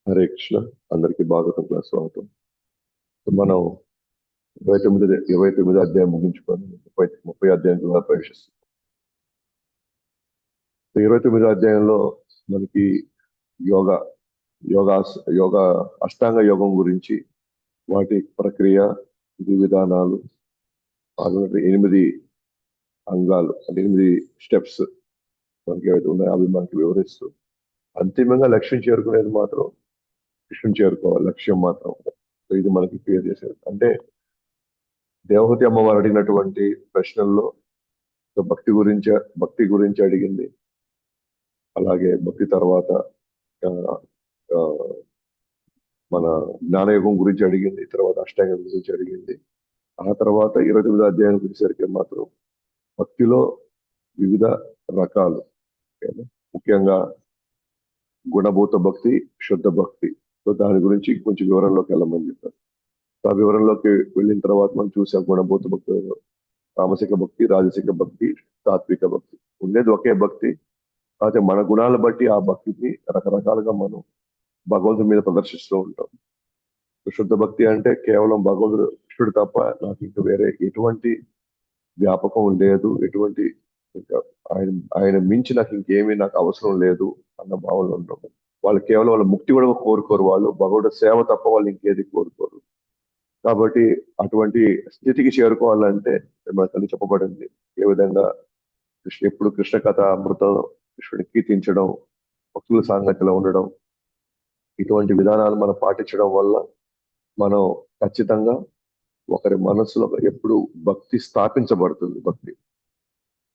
హరే కృష్ణ. అందరికీ భాగవతం క్లాస్ స్వాగతం. మనం 29 అధ్యాయం ముగించుకొని 30 అధ్యాయం ద్వారా ప్రవేశిస్తాం. 29 అధ్యాయంలో మనకి యోగా యోగా యోగా అష్టాంగ యోగం గురించి, వాటి ప్రక్రియ, విధి విధానాలు, 8 అంగాలు అంటే 8 స్టెప్స్ మనకి ఏవైతే ఉన్నాయో అవి మనకి వివరిస్తూ, అంతిమంగా లక్ష్యం చేరుకునేది మాత్రం కృష్ణుని చేరుకోవాలి. లక్ష్యం మాత్రం ఇది మనకి క్లియర్ చేసేది. అంటే దేవహూతి అమ్మవారు అడిగినటువంటి ప్రశ్నల్లో భక్తి గురించి అడిగింది. అలాగే భక్తి తర్వాత ఆ, ఆ, మన జ్ఞానయోగం గురించి అడిగింది. తర్వాత అష్టాంగం గురించి అడిగింది. ఆ తర్వాత 29 అధ్యాయం వచ్చేసరికి మాత్రం భక్తిలో వివిధ రకాలు, ఓకేనా? ముఖ్యంగా గుణభూత భక్తి, శుద్ధ భక్తి. సో దాని గురించి కొంచెం వివరంలోకి వెళ్ళమని చెప్పారు. ఆ వివరంలోకి వెళ్ళిన తర్వాత మనం చూసాం గుణభూత భక్తి, తామసిక భక్తి, రాజసిక భక్తి, సాత్విక భక్తి. ఉండేది ఒకే భక్తి, అయితే మన గుణాలను బట్టి ఆ భక్తిని రకరకాలుగా మనం భగవంతుడి మీద ప్రదర్శిస్తూ ఉంటాం. శుద్ధ భక్తి అంటే కేవలం భగవంతుడు కృష్ణుడు తప్ప నాకు ఇంకా వేరే ఎటువంటి వ్యాపకం లేదు, ఎటువంటి ఇంకా ఆయన ఆయన మించి నాకు ఇంకేమీ నాకు అవసరం లేదు అన్న భావనలో ఉంటాం. వాళ్ళు కేవలం వాళ్ళ ముక్తి కూడా కోరుకోరు, వాళ్ళు భగవంతుడి సేవ తప్ప వాళ్ళు ఇంకేది కోరుకోరు. కాబట్టి అటువంటి స్థితికి చేరుకోవాలంటే మనకు చెప్పబడింది ఏ విధంగా ఎప్పుడు కృష్ణ కథ అమృతం, కృష్ణుడిని కీర్తించడం, భక్తుల సాంగత్యంలో ఉండడం, ఇటువంటి విధానాలు మనం పాటించడం వల్ల మనం ఖచ్చితంగా ఒకరి మనసులో ఎప్పుడు భక్తి స్థాపించబడుతుంది. భక్తి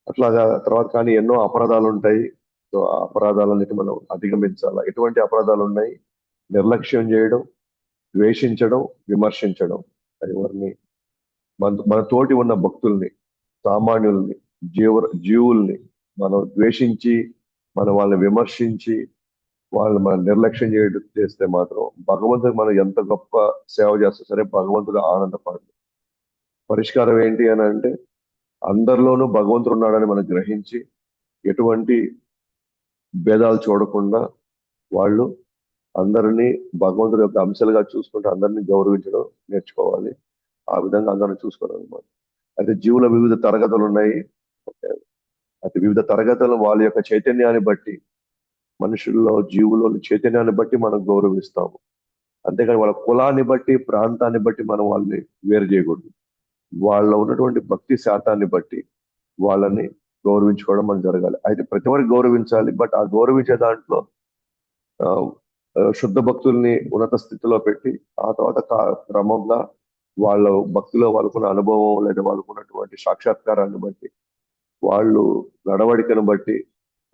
అట్లాగా తర్వాత కానీ ఎన్నో అపరాధాలు ఉంటాయి. సో ఆ అపరాధాలన్నిటి మనం అధిగమించాలా. ఎటువంటి అపరాధాలు ఉన్నాయి? నిర్లక్ష్యం చేయడం, ద్వేషించడం, విమర్శించడం. ఎవరిని? మన తోటి ఉన్న భక్తుల్ని, సామాన్యుల్ని, జీవుల్ని మనం ద్వేషించి, మనం వాళ్ళని విమర్శించి, వాళ్ళు మనం నిర్లక్ష్యం చేస్తే మాత్రం భగవంతుడికి మనం ఎంత గొప్ప సేవ చేస్తే సరే భగవంతుడు ఆనందపడదు. పరిష్కారం ఏంటి అని అంటే అందరిలోనూ భగవంతుడు ఉన్నాడని మనం గ్రహించి ఎటువంటి భేదాలు చూడకుండా వాళ్ళు అందరినీ భగవంతుడి యొక్క అంశాలుగా చూసుకుంటూ అందరినీ గౌరవించడం నేర్చుకోవాలి. ఆ విధంగా అందరిని చూసుకోవాలి అనమాట. అయితే జీవుల వివిధ తరగతులు ఉన్నాయి. అయితే వివిధ తరగతులు వాళ్ళ యొక్క చైతన్యాన్ని బట్టి, మనుషుల్లో జీవుల చైతన్యాన్ని బట్టి మనం గౌరవిస్తాము. అంతేకాని వాళ్ళ కులాన్ని బట్టి, ప్రాంతాన్ని బట్టి మనం వాళ్ళని వేరు చేయకూడదు. వాళ్ళ ఉన్నటువంటి భక్తి శాతాన్ని బట్టి వాళ్ళని గౌరవించుకోవడం మనం జరగాలి. అయితే ప్రతి ఒక్కరికి గౌరవించాలి. బట్ ఆ గౌరవించే దాంట్లో శుద్ధ భక్తుల్ని ఉన్నత స్థితిలో పెట్టి, ఆ తర్వాత క్రమంగా వాళ్ళ భక్తిలో వాళ్ళకున్న అనుభవం లేదా వాళ్ళకున్నటువంటి సాక్షాత్కారాన్ని బట్టి, వాళ్ళు నడవడికను బట్టి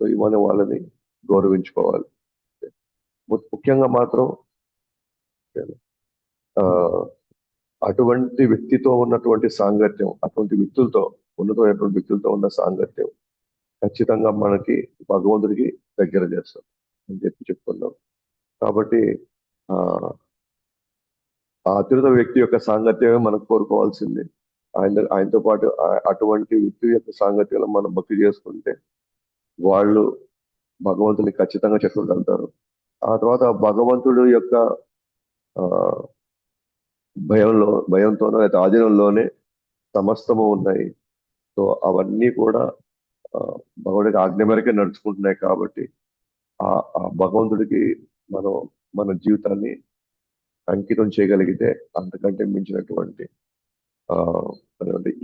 ఇవన్నీ వాళ్ళని గౌరవించుకోవాలి. ముఖ్యంగా మాత్రం ఆ అటువంటి వ్యక్తితో ఉన్నటువంటి సాంగత్యం, అటువంటి వ్యక్తులతో ఉన్నతమైనటువంటి వ్యక్తులతో ఉన్న సాంగత్యం ఖచ్చితంగా మనకి భగవంతుడికి దగ్గర చేస్తాం అని చెప్పుకున్నాం. కాబట్టి ఆ అత్యున్నత వ్యక్తి యొక్క సాంగత్యమే మనం కోరుకోవాల్సింది. ఆయనతో పాటు అటువంటి వ్యక్తి యొక్క సాంగత్యంలో మనం భక్తి చేసుకుంటే వాళ్ళు భగవంతుని ఖచ్చితంగా చెప్పుకుంటారు. ఆ తర్వాత భగవంతుడు యొక్క ఆ భయంతోనో లేదా ఆధీనంలోనే సమస్తము ఉన్నాయి. సో అవన్నీ కూడా భగవంతుడికి ఆజ్ఞ మేరకే నడుచుకుంటున్నాయి. కాబట్టి ఆ భగవంతుడికి మనం మన జీవితాన్ని అంకితం చేయగలిగితే అంతకంటే మించినటువంటి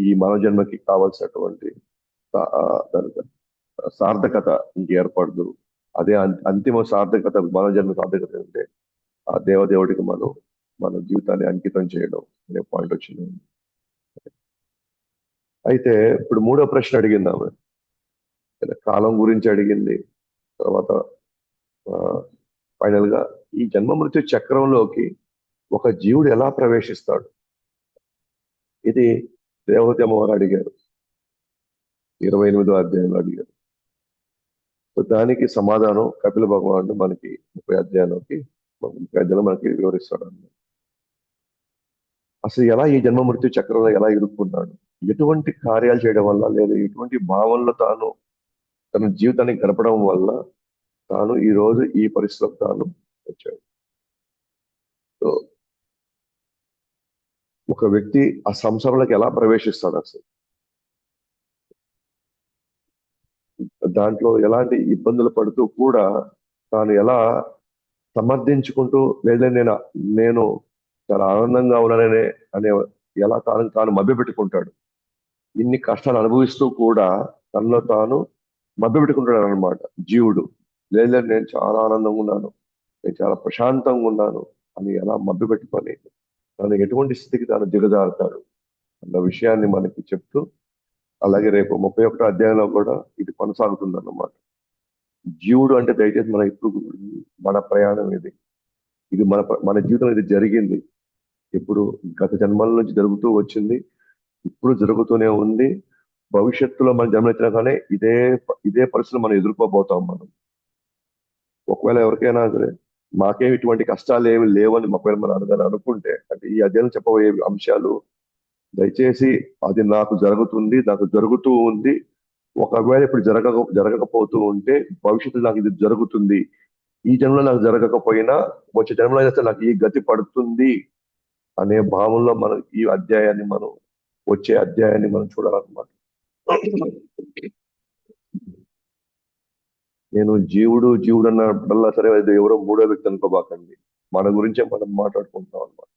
ఈ మానవ జన్మకి కావాల్సినటువంటి సార్థకత ఇంక ఏర్పడదు. అదే అంతిమ సార్థకత, మానవ జన్మ సార్థకత అంటే ఆ దేవదేవుడికి మన జీవితాన్ని అంకితం చేయడం అనే పాయింట్ వచ్చింది. అయితే ఇప్పుడు 3వ ప్రశ్న అడిగింది ఆమె. కాలం గురించి అడిగింది. తర్వాత ఫైనల్ గా ఈ జన్మ మృత్యు చక్రంలోకి ఒక జీవుడు ఎలా ప్రవేశిస్తాడు? ఇది దేవహూతి అమ్మవారు అడిగారు. 28వ అధ్యాయంలో అడిగారు. సో దానికి సమాధానం కపిల భగవానుడు మనకి 30 అధ్యాయంలో మనకి వివరిస్తాడు అన్నమాట. అసలు ఎలా ఈ జన్మ మృత్యు చక్రంలో ఎలా ఇరుక్కున్నాడు, ఎటువంటి కార్యాలు చేయడం వల్ల లేదా ఎటువంటి భావనలో తన జీవితాన్ని గడపడం వల్ల తాను ఈ రోజు ఈ పరిస్థితిలో తాను వచ్చాడు. ఒక వ్యక్తి ఆ సంసారంలోకి ఎలా ప్రవేశిస్తాడు అసలు, దాంట్లో ఎలాంటి ఇబ్బందులు పడుతూ కూడా తాను ఎలా సమర్థించుకుంటూ, లేదా నేను చాలా ఆనందంగా ఉన్నాననే అనే ఎలా తాను మభ్యపెట్టుకుంటాడు. ఇన్ని కష్టాలు అనుభవిస్తూ కూడా తనలో తాను మభ్యపెట్టుకుంటాడు అనమాట జీవుడు. లేదు నేను చాలా ఆనందంగా ఉన్నాను, నేను చాలా ప్రశాంతంగా ఉన్నాను అని ఎలా మభ్యపెట్టుకొని తను ఎటువంటి స్థితికి తాను దిగజారుతాడు అన్న విషయాన్ని మనకి చెప్తూ, అలాగే రేపు 31వ అధ్యాయంలో కూడా ఇది కొనసాగుతుంది అన్నమాట. జీవుడు అంటే దయచేసి మన ఇప్పుడు మన ప్రయాణం ఇది, ఇది మన జీవితంలో ఇది జరిగింది. ఇప్పుడు గత జన్మల నుంచి జరుగుతూ వచ్చింది, ఇప్పుడు జరుగుతూనే ఉంది. భవిష్యత్తులో మనం జన్మనిచ్చినా కానీ ఇదే పరిస్థితులు మనం ఎదుర్కోబోతాం మనం. ఒకవేళ ఎవరికైనా సరే మాకేం ఇటువంటి కష్టాలు ఏమి లేవని ఒకవేళ మనం అనుకుంటే, అంటే ఈ అధ్యాయం చెప్పబోయే అంశాలు దయచేసి అది నాకు జరుగుతుంది, నాకు జరుగుతూ ఉంది, ఒకవేళ ఇప్పుడు జరగకపోతూ ఉంటే భవిష్యత్తులో నాకు ఇది జరుగుతుంది, ఈ జన్మలో నాకు జరగకపోయినా వచ్చే జన్మలో అయితే నాకు ఈ గతి పడుతుంది అనే భావంలో మనం ఈ అధ్యాయాన్ని వచ్చే అధ్యాయాన్ని మనం చూడాలన్నమాట. నేను జీవుడు అన్నప్పుడల్లా సరే అది ఎవరో మూడో వ్యక్తి అనుకోబాకండి, మన గురించే మనం మాట్లాడుకుంటున్నాం అనమాట.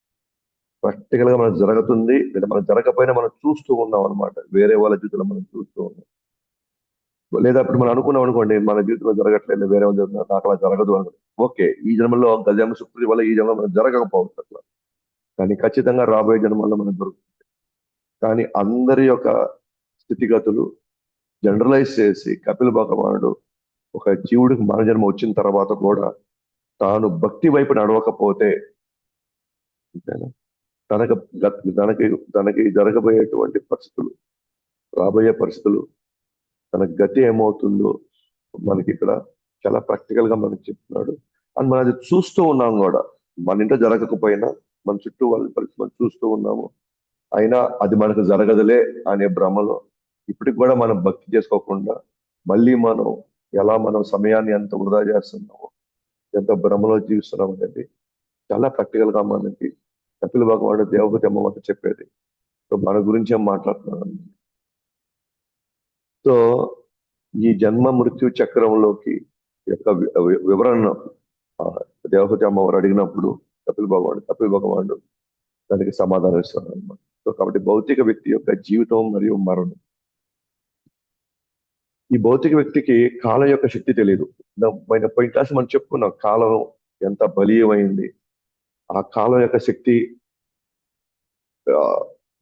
ప్రాక్టికల్ గా మనకు జరుగుతుంది, లేదా మనకు జరగకపోయినా మనం చూస్తూ ఉన్నాం అనమాట. వేరే వాళ్ళ జీవితంలో మనం చూస్తూ ఉన్నాం, లేదా ఇప్పుడు మనం అనుకున్నాం అనుకోండి మన జీవితంలో జరగట్లేదు, వేరే వాళ్ళు జరుగుతున్నారు, నాకు అలా జరగదు అని. ఓకే, ఈ జన్మలో గజన్మ శుక్రుడి వల్ల ఈ జన్మలో మనకు జరగకపోవచ్చు అట్లా, కానీ ఖచ్చితంగా రాబోయే జన్మల్లో మనకు దొరుకుతుంది. కానీ అందరి యొక్క స్థితిగతులు జనరలైజ్ చేసి కపిల భగవానుడు ఒక జీవుడికి మానవ జన్మ వచ్చిన తర్వాత కూడా తాను భక్తి వైపు నడవకపోతే తనకు తనకి తనకి జరగబోయేటువంటి పరిస్థితులు, రాబోయే పరిస్థితులు, తన గతి ఏమవుతుందో మనకి ఇక్కడ చాలా ప్రాక్టికల్ గా మనకి చెప్తున్నాడు. అండ్ మనం అది చూస్తూ ఉన్నాం కూడా, మన ఇంట్లో జరగకపోయినా మన చుట్టూ వాళ్ళ పరిస్థితి మనం చూస్తూ ఉన్నాము. అయినా అది మనకు జరగదులే అనే భ్రమలో ఇప్పటికి కూడా మనం భక్తి చేసుకోకుండా మళ్ళీ మనం సమయాన్ని ఎంత వృధా చేస్తున్నామో, ఎంత భ్రమలో జీవిస్తున్నాం అనేది చాలా ప్రాక్టికల్ గా మనకి కపిల భగవానుడు దేవహూతి అమ్మవారు చెప్పేది. సో మన గురించి ఏం మాట్లాడుతున్నాను. సో ఈ జన్మ మృత్యు చక్రంలోకి యొక్క వివరణ దేవహూతి అమ్మవారు అడిగినప్పుడు కపిల భగవానుడు దానికి సమాధానం ఇస్తున్నాడు అనమాట. సో కాబట్టి భౌతిక వ్యక్తి యొక్క జీవితం మరియు మరణం, ఈ భౌతిక వ్యక్తికి కాలం యొక్క శక్తి తెలియదు. పోయిన క్లాస్ మనం చెప్పుకున్నాం కాలం ఎంత బలీయమైంది, ఆ కాలం యొక్క శక్తి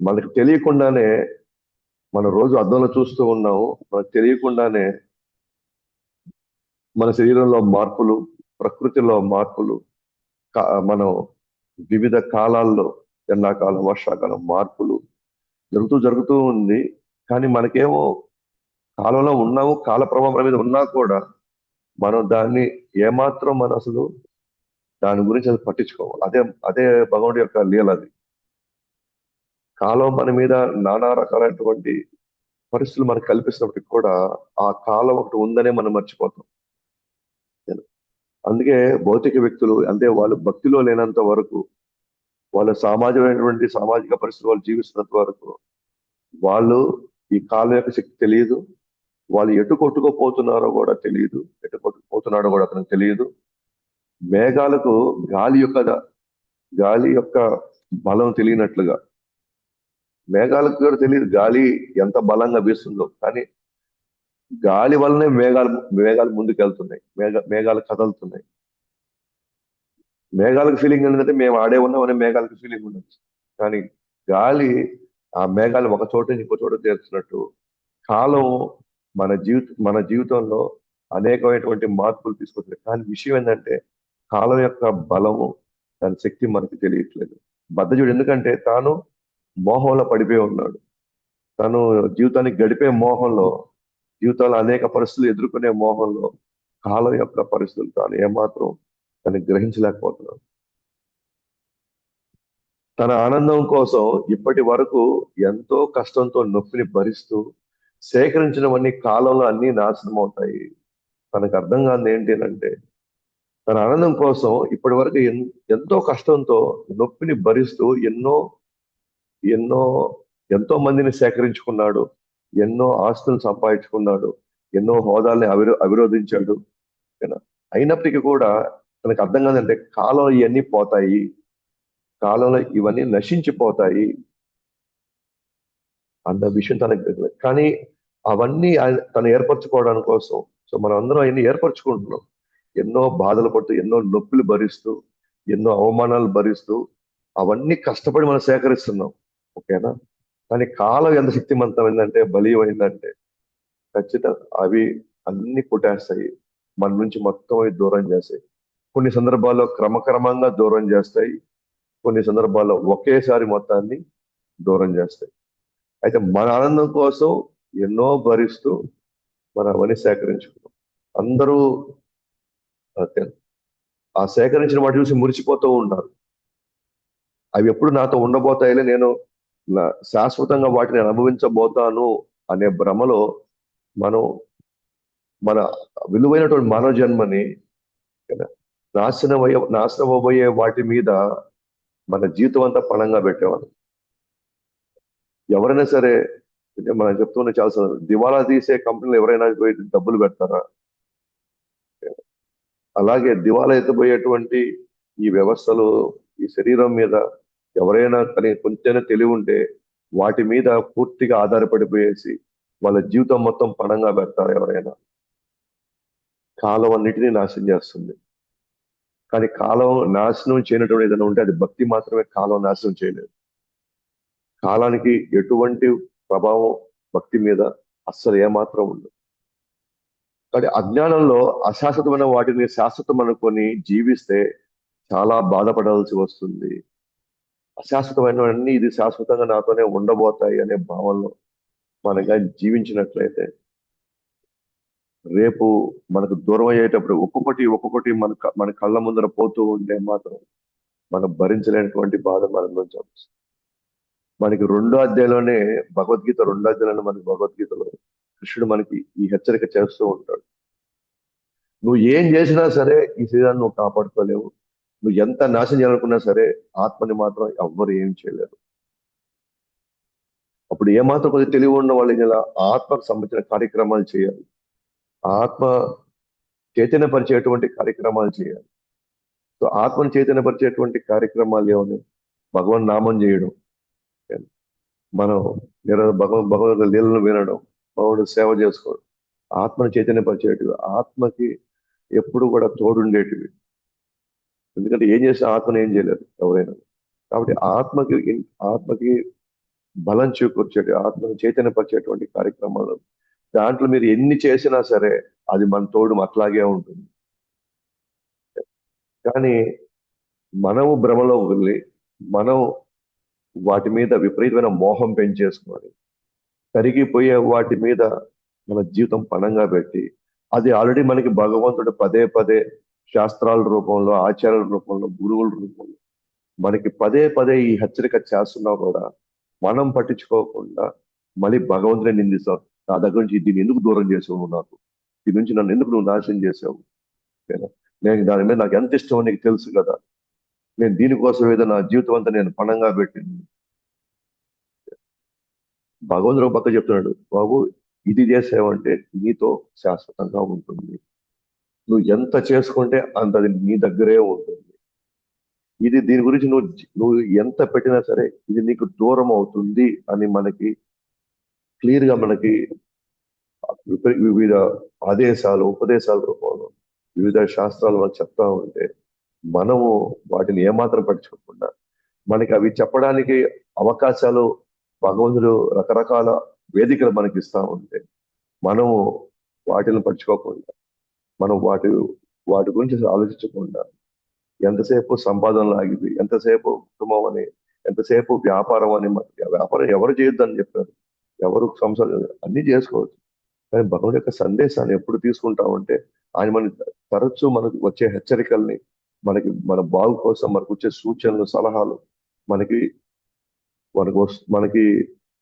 మనకు తెలియకుండానే మనం రోజు అద్దంలో చూస్తూ ఉన్నాము, మనకు తెలియకుండానే మన శరీరంలో మార్పులు, ప్రకృతిలో మార్పులు, మనం వివిధ కాలాల్లో ఎండాకాలం వర్షాకాలం మార్పులు జరుగుతూ ఉంది. కానీ మనకేమో కాలంలో ఉన్నాము, కాల ప్రభావం మీద ఉన్నా కూడా మనం దాన్ని ఏమాత్రం మనం అసలు దాని గురించి అది పట్టించుకోవాలి. అదే భగవంతుడి యొక్క లీల. అది కాలం మన మీద నానా రకాలైనటువంటి పరిస్థితులు మనకు కల్పిస్తున్నప్పటికి కూడా ఆ కాలం ఒకటి ఉందనే మనం మర్చిపోతాం. అందుకే భౌతిక వ్యక్తులు అంటే వాళ్ళు భక్తిలో లేనంత వరకు, వాళ్ళ సామాజిక పరిస్థితులు వాళ్ళు జీవిస్తున్నంత వరకు వాళ్ళు ఈ కాలం యొక్క శక్తి తెలియదు. వాళ్ళు ఎటు కొట్టుకోపోతున్నారో కూడా తెలియదు, ఎటు కొట్టుకుపోతున్నాడో కూడా అతనికి తెలియదు. మేఘాలకు గాలి యొక్క బలం తెలియనట్లుగా మేఘాలకు కూడా తెలియదు గాలి ఎంత బలంగా వీస్తుందో, కానీ గాలి వల్లనే మేఘాలు ముందుకు వెళ్తున్నాయి, మేఘాలు కదులుతున్నాయి. మేఘాలకు ఫీలింగ్ ఏంటంటే మేము ఆడే ఉన్నామనే మేఘాలకు ఫీలింగ్ ఉండొచ్చు, కానీ గాలి ఆ మేఘాలు ఒక చోట నుంచి ఇంకో చోట చేర్చినట్టు కాలం మన జీవితంలో అనేకమైనటువంటి మార్పులు తీసుకొస్తుంది. కానీ విషయం ఏంటంటే కాలం యొక్క బలము, దాని శక్తి మనకి తెలియట్లేదు. బద్ధజుడు ఎందుకంటే తాను మోహంలో పడిపోయి ఉన్నాడు. తను జీవితానికి గడిపే మోహంలో, జీవితంలో అనేక పరిస్థితులు ఎదుర్కొనే మోహంలో కాలం యొక్క పరిస్థితులు తాను ఏమాత్రం తను గ్రహించలేకపోతున్నాడు. తన ఆనందం కోసం ఇప్పటి వరకు ఎంతో కష్టంతో నొప్పిని భరిస్తూ సేకరించినవన్నీ కాలంలో అన్ని నాశనం అవుతాయి. తనకు అర్థం కాదు ఏంటి అంటే తన ఆనందం కోసం ఇప్పటి వరకు ఎంతో కష్టంతో నొప్పిని భరిస్తూ ఎన్నో ఎన్నో ఎంతో మందిని సేకరించుకున్నాడు, ఎన్నో ఆస్తులు సంపాదించుకున్నాడు, ఎన్నో హోదాల్ని అవిరోధించాడు. ఓకేనా? అయినప్పటికీ కూడా తనకు అర్థం కాదంటే కాలం ఇవన్నీ పోతాయి, కాలంలో ఇవన్నీ నశించిపోతాయి అన్న విషయం తనకు తెలియదు. కానీ అవన్నీ తను ఏర్పరచుకోవడానికి కోసం, సో మనం అందరం అవన్నీ ఏర్పరచుకుంటున్నాం. ఎన్నో బాధలు పడుతూ, ఎన్నో నొప్పులు భరిస్తూ, ఎన్నో అవమానాలు భరిస్తూ, అవన్నీ కష్టపడి మనం సేకరిస్తున్నాం. ఓకేనా? కానీ కాలం ఎంత శక్తివంతమైందంటే, బలీయమైందంటే ఖచ్చితంగా అవి అన్ని కొట్టేస్తాయి. మన నుంచి మొత్తం అవి దూరం చేస్తాయి. కొన్ని సందర్భాల్లో క్రమక్రమంగా దూరం చేస్తాయి. కొన్ని సందర్భాల్లో ఒకేసారి మొత్తాన్ని దూరం చేస్తాయి. అయితే మన ఆనందం కోసం ఎన్నో భరిస్తూ మనం అవన్నీ సేకరించుకున్నాం. అందరూ ఓకే, ఆ సేకరించిన వాటి చూసి మురిసిపోతూ ఉన్నారు. అవి ఎప్పుడు నాతో ఉండబోతాయిలే, నేను శాశ్వతంగా వాటిని అనుభవించబోతాను అనే భ్రమలో మనం మన విలువైనటువంటి మానవ జన్మని కదా, నాశనం అవ్వబోయే వాటి మీద మన జీవితం అంతా పణంగా పెట్టేవాళ్ళం. ఎవరైనా సరే, అంటే మనం చెప్తున్న చాలా దివాలా తీసే కంపెనీలు ఎవరైనా పోయి డబ్బులు పెడతారా? అలాగే దివాలా ఎత్తబోయేటువంటి ఈ వ్యవస్థలు, ఈ శరీరం మీద ఎవరైనా కానీ కొంచెం తెలివి ఉంటే వాటి మీద పూర్తిగా ఆధారపడిపోయేసి వాళ్ళ జీవితం మొత్తం పణంగా పెడతారు ఎవరైనా. కాలం అన్నిటినీ నాశనం చేస్తుంది. కానీ కాలం నాశనం చేయనటువంటి ఏదైనా ఉంటే అది భక్తి మాత్రమే. కాలం నాశనం చేయలేదు. కాలానికి ఎటువంటి ప్రభావం భక్తి మీద అస్సలు ఏమాత్రం ఉండదు. కానీ అజ్ఞానంలో అశాశ్వతమైన వాటిని శాశ్వతం అనుకొని జీవిస్తే చాలా బాధపడాల్సి వస్తుంది. అశాశ్వతమైనవన్నీ ఇది శాశ్వతంగా నాతోనే ఉండబోతాయి అనే భావనలో మనగా జీవించినట్లయితే రేపు మనకు దూరం అయ్యేటప్పుడు ఒక్కొక్కటి మన కళ్ళ ముందర పోతూ ఉంటే మాత్రం మనం భరించలేనటువంటి బాధ మన నుంచి వస్తుంది. మనకి భగవద్గీత 2వ అధ్యాయంలోనే మనకి భగవద్గీతలో కృష్ణుడు మనకి ఈ హెచ్చరిక చేస్తూ ఉంటాడు. నువ్వు ఏం చేసినా సరే ఈ శరీరాన్ని నువ్వు కాపాడుకోలేవు. నువ్వు ఎంత నాశనం చేయాలనుకున్నా సరే ఆత్మని మాత్రం ఎవ్వరు ఏం చేయలేరు. అప్పుడు ఏమాత్రం కొద్దిగా తెలివి ఉన్న వాళ్ళు ఇలా ఆత్మకు సంబంధించిన కార్యక్రమాలు చేయాలి. ఆత్మ చైతన్యపరిచేటువంటి కార్యక్రమాలు చేయాలి. సో ఆత్మను చైతన్యపరిచేటువంటి కార్యక్రమాలు ఏమని? భగవన్ నామం చేయడం, మనం భగవంతుడి లీలను వినడం, భగవంతుడి సేవ చేసుకోవడం, ఆత్మను చైతన్యపరిచేటివి, ఆత్మకి ఎప్పుడు కూడా తోడుండేటివి. ఎందుకంటే ఏం చేస్తే ఆత్మను ఏం చేయలేరు ఎవరైనా. కాబట్టి ఆత్మకి బలం చేకూర్చేటి, ఆత్మను చైతన్యపరిచేటువంటి కార్యక్రమాలు, దాంట్లో మీరు ఎన్ని చేసినా సరే అది మన తోడు అట్లాగే ఉంటుంది. కానీ మనము భ్రమలో వెళ్ళి మనం వాటి మీద విపరీతమైన మోహం పెంచేసుకొని కరిగిపోయే వాటి మీద మన జీవితం పణంగా పెట్టి, అది ఆల్రెడీ మనకి భగవంతుడు పదే పదే శాస్త్రాల రూపంలో, ఆచారాల రూపంలో, గురువుల రూపంలో మనకి పదే పదే ఈ హెచ్చరిక చేస్తున్నా కూడా మనం పట్టించుకోకుండా మళ్ళీ భగవంతుడే నిందిస్తాం. నా దగ్గర నుంచి దీన్ని ఎందుకు దూరం చేసావు నువ్వు, నాకు దీని నుంచి నన్ను ఎందుకు నువ్వు నాశనం చేసావు? నేను దాని మీద నాకు ఎంత ఇష్టమో నీకు తెలుసు కదా, నేను దీనికోసం ఏదో నా జీవితం అంతా నేను పణంగా పెట్టింది. భగవంతుడు పక్క చెప్తున్నాడు, బాబు ఇది చేసావంటే నీతో శాశ్వతంగా ఉంటుంది. నువ్వు ఎంత చేసుకుంటే అంత అది నీ దగ్గరే ఉంటుంది. దీని గురించి నువ్వు ఎంత పెట్టినా సరే ఇది నీకు దూరం అవుతుంది అని మనకి క్లియర్ గా మనకి వివిధ ఆదేశాలు, ఉపదేశాల రూపంలో వివిధ శాస్త్రాలు మనకు చెప్తా ఉంటే మనము వాటిని ఏమాత్రం పట్టించుకోకుండా, మనకి అవి చెప్పడానికి అవకాశాలు భగవంతుడు రకరకాల వేదికలు మనకి ఇస్తా ఉంటే మనము వాటిని పట్టించుకోకుండా, మనం వాటి గురించి ఆలోచించకుండా ఎంతసేపు సంపాదనలు ఆగిపోయి, ఎంతసేపు కుటుంబం అని, ఎంతసేపు వ్యాపారం అని. వ్యాపారం ఎవరు చేయొద్దని చెప్పారు? ఎవరు సంసారం అన్ని చేసుకోవచ్చు. కానీ భగవంతుడి యొక్క సందేశాన్ని ఎప్పుడు తీసుకుంటామంటే ఆయన తరచూ మనకు వచ్చే హెచ్చరికల్ని, మన బాగు కోసం మనకు వచ్చే సూచనలు, సలహాలు మనకి మనకి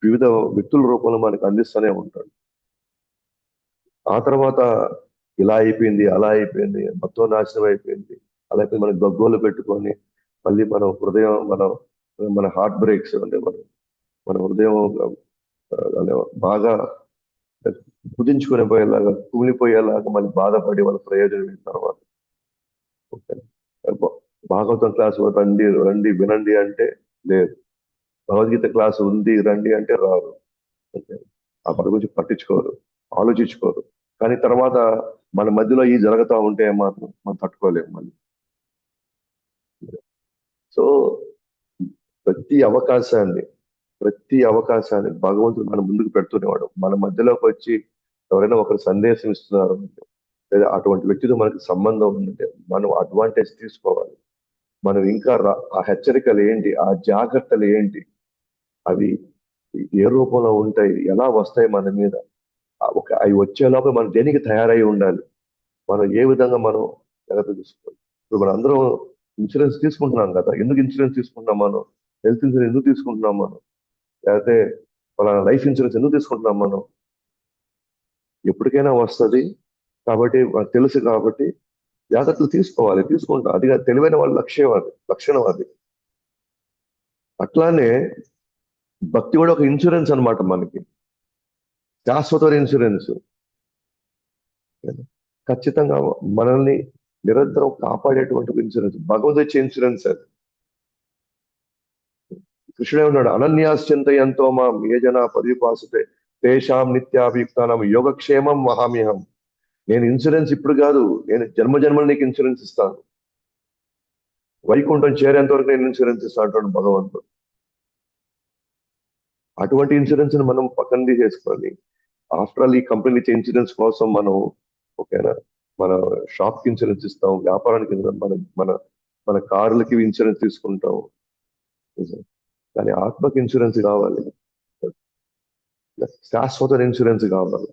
వివిధ వ్యక్తుల రూపంలో మనకి అందిస్తూనే ఉంటాడు. ఆ తర్వాత ఇలా అయిపోయింది, అలా అయిపోయింది, మొత్తం నాశనం అయిపోయింది, అలాగే మనం గగ్గోలు పెట్టుకొని మళ్ళీ మనం హృదయం మన హార్ట్ బ్రేక్స్ అంటే మన హృదయం అదే బాగా కుదించుకుని పోయేలాగా కూలిపోయేలాగా మళ్ళీ బాధపడి వాళ్ళ ప్రయోజనం తర్వాత ఓకే. భాగవతం క్లాసు రండి రండి వినండి అంటే లేదు. భగవద్గీత క్లాసు ఉంది రండి అంటే రారు. ఓకే. ఆ పని గురించి పట్టించుకోరు, ఆలోచించుకోరు. కానీ తర్వాత మన మధ్యలో ఈ జరుగుతూ ఉంటే మాత్రం మనం తట్టుకోలేము మళ్ళీ. సో ప్రతి అవకాశాన్ని ప్రతి అవకాశాన్ని భగవంతుడు మన ముందుకు పెడుతునేవాడు. మన మధ్యలోకి వచ్చి ఎవరైనా ఒకరు సందేశం ఇస్తున్నారు అంటే, లేదా అటువంటి వ్యక్తితో మనకి సంబంధం ఉందంటే మనం అడ్వాంటేజ్ తీసుకోవాలి. మనం ఇంకా ఆ హెచ్చరికలు ఏంటి, ఆ జాగ్రత్తలు ఏంటి, అవి ఏ రూపంలో ఉంటాయి, ఎలా వస్తాయి మన మీద, అవి వచ్చే లోపల మనం దేనికి తయారై ఉండాలి, మనం ఏ విధంగా మనం జాగ్రత్త తీసుకోవాలి. ఇప్పుడు మనం అందరం ఇన్సూరెన్స్ తీసుకుంటున్నాం కదా, ఎందుకు ఇన్సూరెన్స్ తీసుకుంటున్నాం మనం, హెల్త్ ఇన్సూరెన్స్ ఎందుకు తీసుకుంటున్నాం మనం, లేకపోతే మన లైఫ్ ఇన్సూరెన్స్ ఎందుకు తీసుకుంటున్నాం మనం, ఎప్పటికైనా వస్తుంది కాబట్టి మనకు తెలుసు కాబట్టి జాగ్రత్తలు తీసుకోవాలి, తీసుకుంటాం. అది తెలివైన వాళ్ళ లక్షణం అది. అట్లానే భక్తి కూడా ఒక ఇన్సూరెన్స్ అన్నమాట, మనకి శాశ్వత ఇన్సూరెన్స్. ఖచ్చితంగా మనల్ని నిరంతరం కాపాడేటువంటి ఇన్సూరెన్స్, భగవద్ ఇచ్చే ఇన్సూరెన్స్ అది. కృష్ణుడే ఉన్నాడు, అనన్యాశ్చింతయంతో మాం ఏ జన పర్యుపాసతే తేషాం నిత్యాభియుక్తానం యోగక్షేమం వహామ్యహం. నేను ఇన్సూరెన్స్ ఇప్పుడు కాదు, నేను జన్మజన్మలు నీకు ఇన్సూరెన్స్ ఇస్తాను, వైకుంఠం చేరేంత వరకు నేను ఇన్సూరెన్స్ ఇస్తాను అంటాడు భగవంతుడు. అటువంటి ఇన్సూరెన్స్ ని మనం పక్కన తీసేసుకొని, ఆఫ్టర్ ఆల్ ఈ కంపెనీ ఇచ్చే ఇన్సూరెన్స్ కోసం మనం ఓకేనా, మన షాప్ కి ఇన్సూరెన్స్ ఇస్తాం, వ్యాపారానికి మన మన మన కార్లకి ఇన్సూరెన్స్ తీసుకుంటాం. కానీ ఆత్మకి ఇన్సూరెన్స్ కావాలి, శాశ్వత ఇన్సూరెన్స్ కావాలి.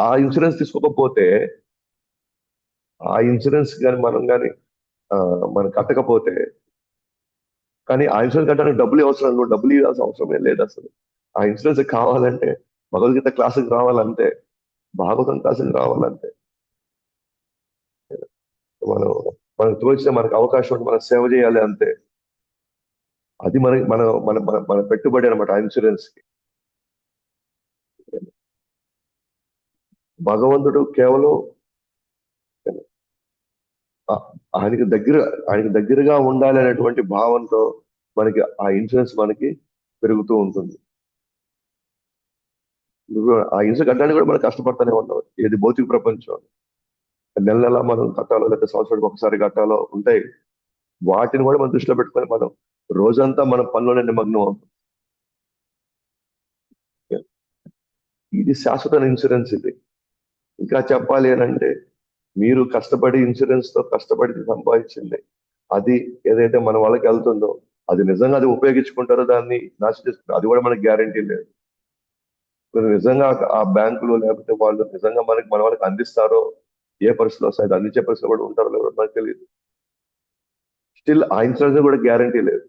ఆ ఇన్సూరెన్స్ తీసుకోకపోతే, ఆ ఇన్సూరెన్స్ కానీ మనం కట్టకపోతే, కానీ ఆ ఇన్సూరెన్స్ కట్టడానికి డబ్బులు అవసరం, నువ్వు డబ్బులు ఇవ్వాల్సిన అవసరమే లేదు అసలు. ఆ ఇన్సూరెన్స్ కావాలంటే భగవద్గీత క్లాసుకి రావాలంటే, భాగవతం క్లాసుకి రావాలంటే, మనం మనకు తోచిన మనకు అవకాశం ఉంటే మనం సేవ చేయాలి అంతే. అది మన పెట్టుబడి అనమాట ఆ ఇన్సూరెన్స్ కి. భగవంతుడు కేవలం ఆయనకి దగ్గరగా ఉండాలి అనేటువంటి భావంతో మనకి ఆ ఇన్సూరెన్స్ మనకి పెరుగుతూ ఉంటుంది. నువ్వు ఆ ఇన్సూరెన్స్ కట్టడానికి కూడా మనం కష్టపడతానే ఉన్నాం. ఏది భౌతిక ప్రపంచం, నెల నెల మనం కట్టాలో లేకపోతే సంవత్సరానికి ఒకసారి కట్టాలో ఉంటాయి. వాటిని కూడా మనం దృష్టిలో పెట్టుకొని మనం రోజంతా మన పనిలోనే నిమగ్నం అవుతాం. ఇది శాశ్వత ఇన్సూరెన్స్. ఇది ఇంకా చెప్పాలి అని అంటే, మీరు కష్టపడి ఇన్సూరెన్స్ తో కష్టపడి సంపాదించింది అది ఏదైతే మన వాళ్ళకి వెళ్తుందో, అది నిజంగా అది ఉపయోగించుకుంటారో దాన్ని నాశనం చేసుకుంటారు, అది కూడా మనకి గ్యారంటీ లేదు. నిజంగా ఆ బ్యాంకులు లేకపోతే వాళ్ళు నిజంగా మన వాళ్ళకి అందిస్తారో, ఏ పరిస్థితిలో వస్తాయి అందించే పరిస్థితిలో కూడా ఉంటారో లేదో నాకు తెలియదు. స్టిల్ ఆ ఇన్సూరెన్స్ కూడా గ్యారంటీ లేదు.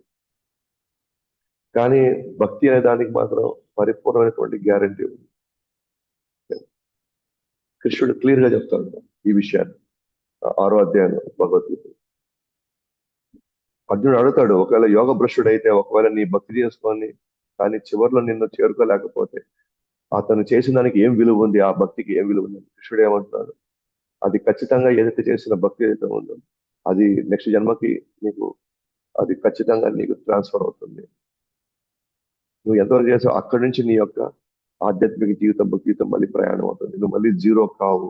కానీ భక్తి అనే దానికి మాత్రం పరిపూర్ణమైనటువంటి గ్యారంటీ ఉంది. కృష్ణుడు క్లియర్ గా చెప్తాడు ఈ విషయాన్ని 6వ అధ్యాయం భగవద్గీత. అర్జునుడు అడుగుతాడు, ఒకవేళ యోగ భ్రష్టుడు అయితే, ఒకవేళ నీ భక్తి చేసుకొని కానీ చివరిలో నిన్ను చేరుకోలేకపోతే అతను చేసిన దానికి ఏం విలువ ఉంది, ఆ భక్తికి ఏం విలువ ఉంది? కృష్ణుడు ఏమంటున్నాడు, అది ఖచ్చితంగా ఏదైతే చేసిన భక్తి ఏదైతే ఉందో అది నెక్స్ట్ జన్మకి నీకు అది ఖచ్చితంగా నీకు ట్రాన్స్ఫర్ అవుతుంది. నువ్వు ఎంతవరకు చేసావు అక్కడి నుంచి నీ యొక్క ఆధ్యాత్మిక జీవితం మళ్ళీ ప్రయాణం అవుతుంది. నువ్వు మళ్ళీ జీరో కావు.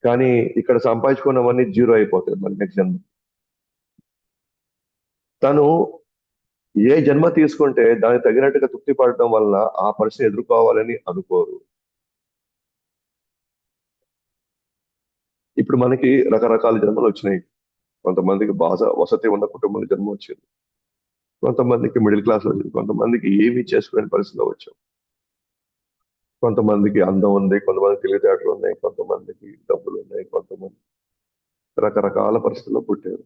కానీ ఇక్కడ సంపాదించుకున్నవన్నీ జీరో అయిపోతాయి మళ్ళీ నెక్స్ట్ జన్మ. తను ఏ జన్మ తీసుకుంటే దానికి తగినట్టుగా తృప్తి పడటం వలన ఆ పరిస్థితి ఎదుర్కోవాలని అనుకోరు. ఇప్పుడు మనకి రకరకాల జన్మలు వచ్చినాయి. కొంతమందికి బాగా వసతి ఉన్న కుటుంబంలో జన్మ వచ్చింది, కొంతమందికి మిడిల్ క్లాస్ వచ్చింది, కొంతమందికి ఏమీ చేసుకునే పరిస్థితిలో వచ్చాం, కొంతమందికి అందం ఉంది, కొంతమందికి తెలివితేటలు ఉన్నాయి, కొంతమందికి డబ్బులు ఉన్నాయి, కొంతమంది రకరకాల పరిస్థితుల్లో పుట్టారు.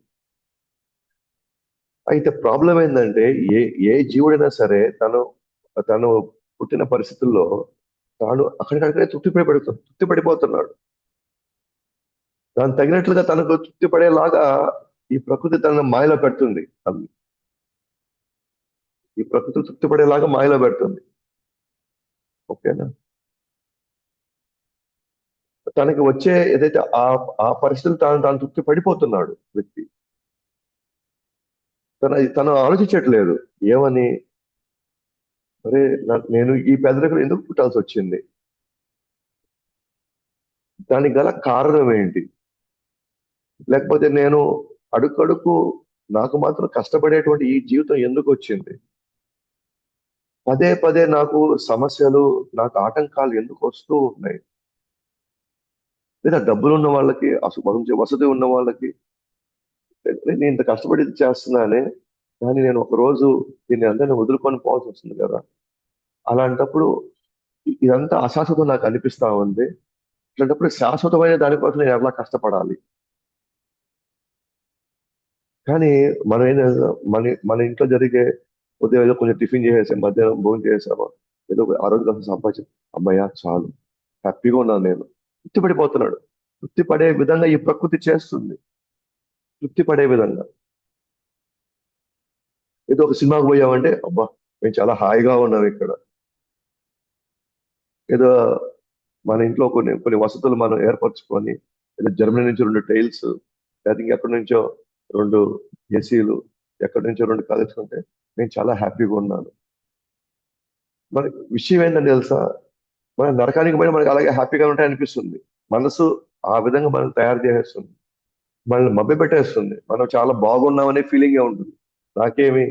అయితే ప్రాబ్లం ఏంటంటే, ఏ ఏ జీవుడైనా సరే తను పుట్టిన పరిస్థితుల్లో తాను అక్కడికక్కడే తృప్తి పడిపోతున్నాడు. దానికి తగినట్లుగా తనకు తృప్తి పడేలాగా ఈ ప్రకృతి తనను మాయలో పెడుతుంది. ఈ ప్రకృతి తృప్తి పడేలాగా మాయలో పెడుతుంది. ఓకేనా? తనకి వచ్చే ఏదైతే ఆ పరిస్థితులు తాను తృప్తి పడిపోతున్నాడు వ్యక్తి. తను ఆలోచించట్లేదు ఏమని, అరే నేను ఈ పేదరికలు ఎందుకు పుట్టాల్సి వచ్చింది, దానికి గల కారణం ఏంటి, లేకపోతే నేను అడుగడుగు నాకు మాత్రం కష్టపడేటువంటి ఈ జీవితం ఎందుకు వచ్చింది, పదే పదే నాకు సమస్యలు, నాకు ఆటంకాలు ఎందుకు వస్తూ ఉన్నాయి. లేదా డబ్బులు ఉన్న వాళ్ళకి, మంచి వసతి ఉన్న వాళ్ళకి నేను ఇంత కష్టపడి ఇది చేస్తున్నానే, కానీ నేను ఒక రోజు దీన్ని అందరిని వదులుకొని పోవాల్సి వస్తుంది కదా. అలాంటప్పుడు ఇదంతా అశాశ్వతం నాకు అనిపిస్తా ఉంది. ఇట్లాంటప్పుడు శాశ్వతమైన దానికోసం నేను ఎలా కష్టపడాలి. కానీ మనం ఏం చేస్తాం, మన మన ఇంట్లో జరిగే ఉదయం ఏదో కొంచెం టిఫిన్ చేసేసాం, మధ్యాహ్నం భోజనం చేసామా, ఏదో ఆ రోజు కోసం సంపాదించి అమ్మయ్య చాలు, హ్యాపీగా ఉన్నాను నేను. తృప్తి పడిపోతున్నాడు. తృప్తి పడే విధంగా ఈ ప్రకృతి చేస్తుంది. తృప్తి పడే విధంగా ఏదో ఒక సినిమాకి పోయామంటే అబ్బా మేము చాలా హాయిగా ఉన్నాం ఇక్కడ. ఏదో మన ఇంట్లో కొన్ని కొన్ని వసతులు మనం ఏర్పరచుకొని, ఏదో జర్మనీ నుంచి 2 టైల్స్, లేదా ఇంకెక్కడి నుంచో 2 ఏసీలు, ఎక్కడి నుంచో 2 కలుసుకుంటే నేను చాలా హ్యాపీగా ఉన్నాను. మనకి విషయం ఏంటంటే తెలుసా, మన నరకానికి పోయినా మనకి అలాగే హ్యాపీగా ఉంటాయి అనిపిస్తుంది. మనసు ఆ విధంగా మనం తయారు చేసేస్తుంది, మనల్ని మభ్య పెట్టేస్తుంది. మనం చాలా బాగున్నామనే ఫీలింగే ఉంటుంది. నాకేమి,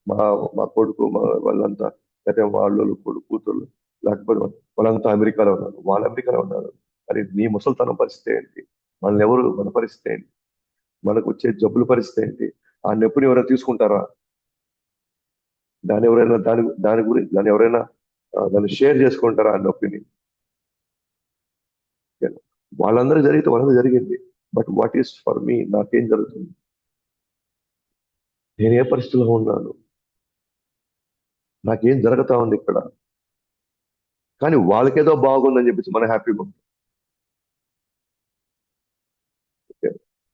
మా మా కొడుకు వాళ్ళంతా, లేకపోతే వాళ్ళు కొడుకు కూతుళ్ళు, లేకపోతే వాళ్ళంతా అమెరికాలో ఉన్నారు, వాళ్ళు అమెరికాలో ఉన్నారు. మరి నీ ముసలితనం పరిస్థితి ఏంటి, మనల్ని ఎవరు, మన పరిస్థితి ఏంటి, మనకు వచ్చే జబ్బుల పరిస్థితి ఏంటి, ఆ నొప్పిని ఎవరైనా తీసుకుంటారా, దాని ఎవరైనా దాని గురించి దాన్ని ఎవరైనా దాన్ని షేర్ చేసుకుంటారా ఆ నొప్పిని. వాళ్ళందరూ జరిగితే వాళ్ళందరూ జరిగింది. But what is for me, నాకేం జరుగుతుంది, నేను ఏ పరిస్థితిలో ఉన్నాను, నాకేం జరుగుతా ఉంది ఇక్కడ. కానీ వాళ్ళకేదో బాగుందని చెప్పేసి మనం హ్యాపీగా ఉంటాం.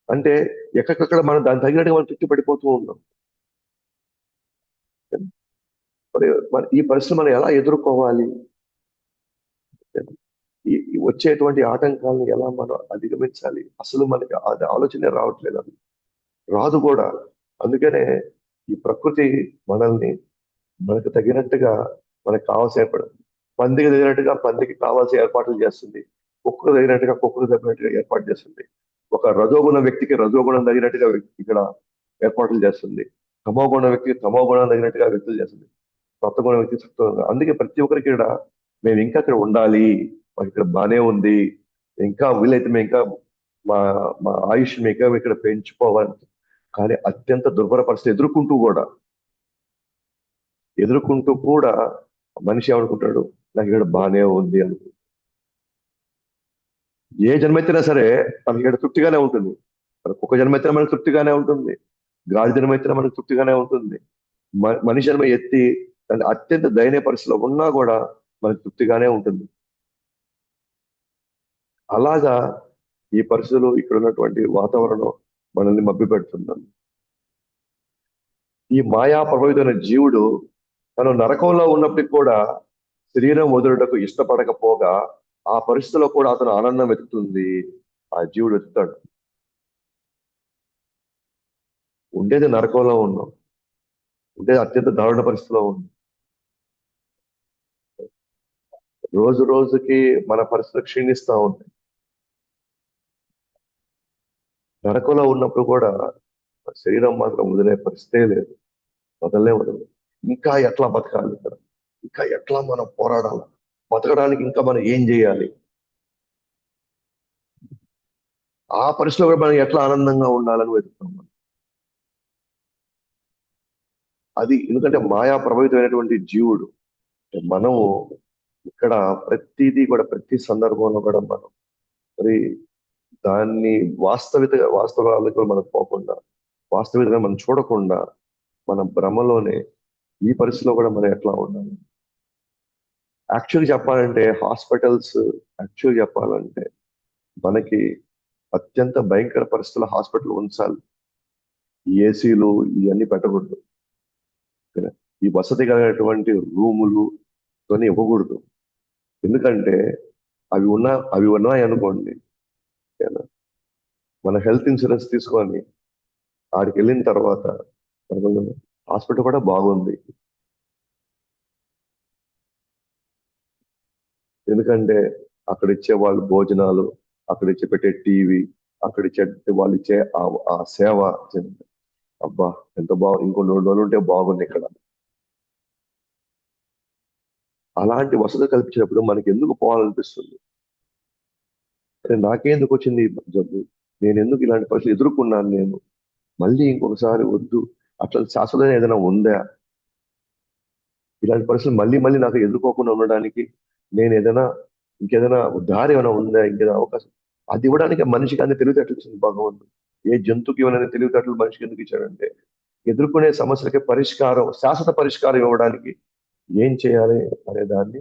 అంటే ఎక్కడికక్కడ మనం దాని తగినట్టుగా మనం తృప్తి పడిపోతూ ఉన్నాం. మరి ఈ పరిస్థితి మనం ఎలా ఎదుర్కోవాలి, ఈ వచ్చేటువంటి ఆటంకాలను ఎలా మనం అధిగమించాలి, అసలు మనకి అది ఆలోచనే రావట్లేదు. అది రాదు కూడా. అందుకనే ఈ ప్రకృతి మనల్ని మనకు తగినట్టుగా, మనకు కావాల్సిన పందికి తగినట్టుగా పందికి కావాల్సిన ఏర్పాట్లు చేస్తుంది, కుక్కకు తగినట్టుగా కుక్కకు తగినట్టుగా ఏర్పాటు చేస్తుంది, ఒక రజోగుణ వ్యక్తికి రజోగుణం తగినట్టుగా ఇక్కడ ఏర్పాట్లు చేస్తుంది, తమో గుణ వ్యక్తికి తమో గుణం తగినట్టుగా వ్యక్తులు చేస్తుంది, సత్వగుణ వ్యక్తి సత్వగుణం. అందుకే ప్రతి ఒక్కరికి ఇక్కడ మేము ఇంకా ఇక్కడ ఉండాలి, మాకు ఇక్కడ బానే ఉంది, ఇంకా వీలైతే మేము ఇంకా మా మా ఆయుష్ ఇంకా ఇక్కడ పెంచుకోవాలి. కానీ అత్యంత దుర్భర పరిస్థితి ఎదుర్కొంటూ కూడా మనిషి ఏమనుకుంటాడు, నాకు ఇక్కడ బానే ఉంది అనుకుంటాడు. ఏ జన్మెత్తినా సరే మనకి ఇక్కడ తృప్తిగానే ఉంటుంది. మనకు ఒక జన్మెత్తినా మనకు తృప్తిగానే ఉంటుంది, గాడి జన్మెత్తినా మనకు తృప్తిగానే ఉంటుంది. మనిషి జన్మ ఎత్తి దాని అత్యంత దయనీయ పరిస్థితిలో ఉన్నా కూడా మనకు తృప్తిగానే ఉంటుంది. అలాగా ఈ పరిస్థితులు, ఇక్కడ ఉన్నటువంటి వాతావరణం మనల్ని మభ్యపెడుతుందని. ఈ మాయా ప్రభావితమైన జీవుడు తను నరకంలో ఉన్నప్పటికీ కూడా శరీరం వదులుటకు ఇష్టపడకపోగా ఆ పరిస్థితిలో కూడా అతను ఆనందం వెతుకుతుంది. ఆ జీవుడు వెతుకుతాడు. ఉండేది నరకంలో ఉన్నాం, ఉండేది అత్యంత దారుణ పరిస్థితిలో ఉన్నాం. రోజు రోజుకి మన పరిస్థితులు క్షీణిస్తా ఉంటాయి. నరకంలో ఉన్నప్పుడు కూడా శరీరం మాత్రం వదిలే పరిస్థితే లేదు, వదలదు. ఇంకా ఎట్లా బతకాలి ఇక్కడ, ఇంకా ఎట్లా మనం పోరాడాలి, బతకడానికి ఇంకా మనం ఏం చేయాలి, ఆ పరిస్థితిలో కూడా మనం ఎట్లా ఆనందంగా ఉండాలని వెతుకుతాం మనం. అది ఎందుకంటే మాయా ప్రభావితమైనటువంటి జీవుడు. మనము ఇక్కడ ప్రతిదీ కూడా, ప్రతి సందర్భంలో కూడా మనం మరి దాన్ని వాస్తవాలకు మనం పోకుండా, వాస్తవికంగా మనం చూడకుండా, మన భ్రమలోనే ఈ పరిస్థితిలో కూడా మనం ఎట్లా ఉండాలి. యాక్చువల్గా చెప్పాలంటే హాస్పిటల్స్, యాక్చువల్గా చెప్పాలంటే మనకి అత్యంత భయంకర పరిస్థితుల్లో హాస్పిటల్ ఉంచాలి. ఏసీలు ఇవన్నీ పెట్టకూడదు. ఓకేనా? ఈ వసతి కలిగినటువంటి రూములు కొని ఇవ్వకూడదు. ఎందుకంటే అవి ఉన్నాయి అనుకోండి, ఓకేనా? మన హెల్త్ ఇన్సూరెన్స్ తీసుకొని ఆడికి వెళ్ళిన తర్వాత హాస్పిటల్ కూడా బాగుంది. ఎందుకంటే అక్కడ ఇచ్చే వాళ్ళు భోజనాలు, అక్కడ ఇచ్చే పెట్టే టీవీ, అక్కడ ఇచ్చే వాళ్ళు ఇచ్చే ఆ సేవ, అబ్బా ఎంత ఇంకో 2 రోజులు ఉంటే బాగుంది ఇక్కడ. అలాంటి వసతి కల్పించినప్పుడు మనకి ఎందుకు పోవాలనిపిస్తుంది? అరే నాకెందుకు వచ్చింది ఈ జబ్బు, నేను ఎందుకు ఇలాంటి పరిస్థితులు ఎదుర్కొన్నాను, నేను మళ్ళీ ఇంకొకసారి వద్దు. అట్లా శాశ్వతంగా ఏదైనా ఉందా? ఇలాంటి పరిస్థితులు మళ్ళీ మళ్ళీ నాకు ఎదుర్కోకుండా ఉండడానికి నేను ఇంకేదైనా దారి ఏమైనా ఉందా, ఇంకేదైనా అవకాశం? అది ఇవ్వడానికి మనిషికి అన్ని తెలివితేటలు ఇచ్చింది భగవంతుడు. ఏ జంతువుకి ఇవ్వని తెలివితేటలు మనిషికి ఎందుకు ఇచ్చాడంటే, ఎదుర్కొనే సమస్యలకి శాశ్వత పరిష్కారం ఇవ్వడానికి ఏం చేయాలి అనే దాన్ని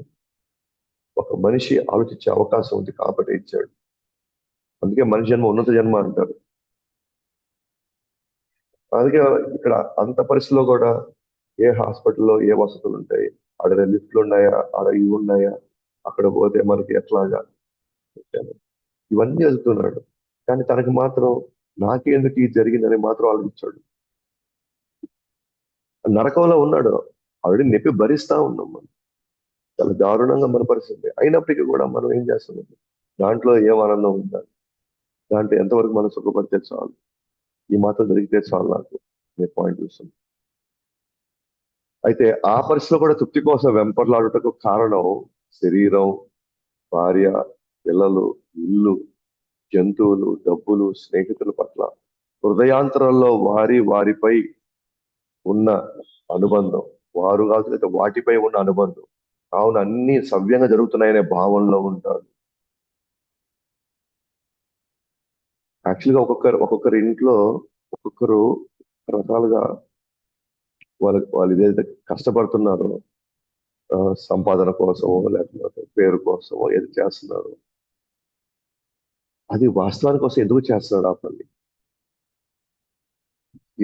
ఒక మనిషి ఆలోచించే అవకాశం ఉంది కాబట్టి ఇచ్చాడు. అందుకే మనిషి జన్మ ఉన్నత జన్మ అంటారు. అందుకే ఇక్కడ అంత పరిస్థితిలో కూడా ఏ హాస్పిటల్లో ఏ వసతులు ఉంటాయి, ఆడ లిఫ్ట్లు ఉన్నాయా, ఆడ ఇవి ఉన్నాయా, అక్కడ పోతే మనకి ఎట్లాగా, ఇవన్నీ వెళ్తున్నాడు. కానీ తనకి మాత్రం నాకెందుకు ఇది జరిగిందని మాత్రం ఆలోచించాడు. నరకంలో ఉన్నాడు, ఆల్రెడీ నొప్పి భరిస్తా ఉన్నాం మనం. చాలా దారుణంగా మన పరిస్థితి అయినప్పటికీ కూడా మనం ఏం చేస్తున్నాం? దాంట్లో ఏం ఆనందం ఉందా? దాంట్లో ఎంతవరకు మనం సుఖపడితే చాలు, ఈ మాత్రం జరిగితే చాలు నాకు నేను పాయింట్ చూస్తున్నాను. అయితే ఆ పరిస్థితిలో కూడా తృప్తి కోసం వెంపర్లాడుటకు కారణం శరీరం, భార్య, పిల్లలు, ఇల్లు, జంతువులు, డబ్బులు, స్నేహితుల పట్ల హృదయాంతరంలో వారిపై ఉన్న అనుబంధం, వారు కాదు లేదా వాటిపై ఉన్న అనుబంధం, కావున అన్ని సవ్యంగా జరుగుతున్నాయనే భావనలో ఉంటాడు. యాక్చువల్గా ఒక్కొక్కరి ఇంట్లో ఒక్కొక్కరు రకాలుగా వాళ్ళు ఏదైతే కష్టపడుతున్నారో, సంపాదన కోసమో లేకపోతే పేరు కోసమో ఏది చేస్తున్నారో, అది వాస్తవానికి కోసం ఎందుకు చేస్తున్నాడు ఆ పని?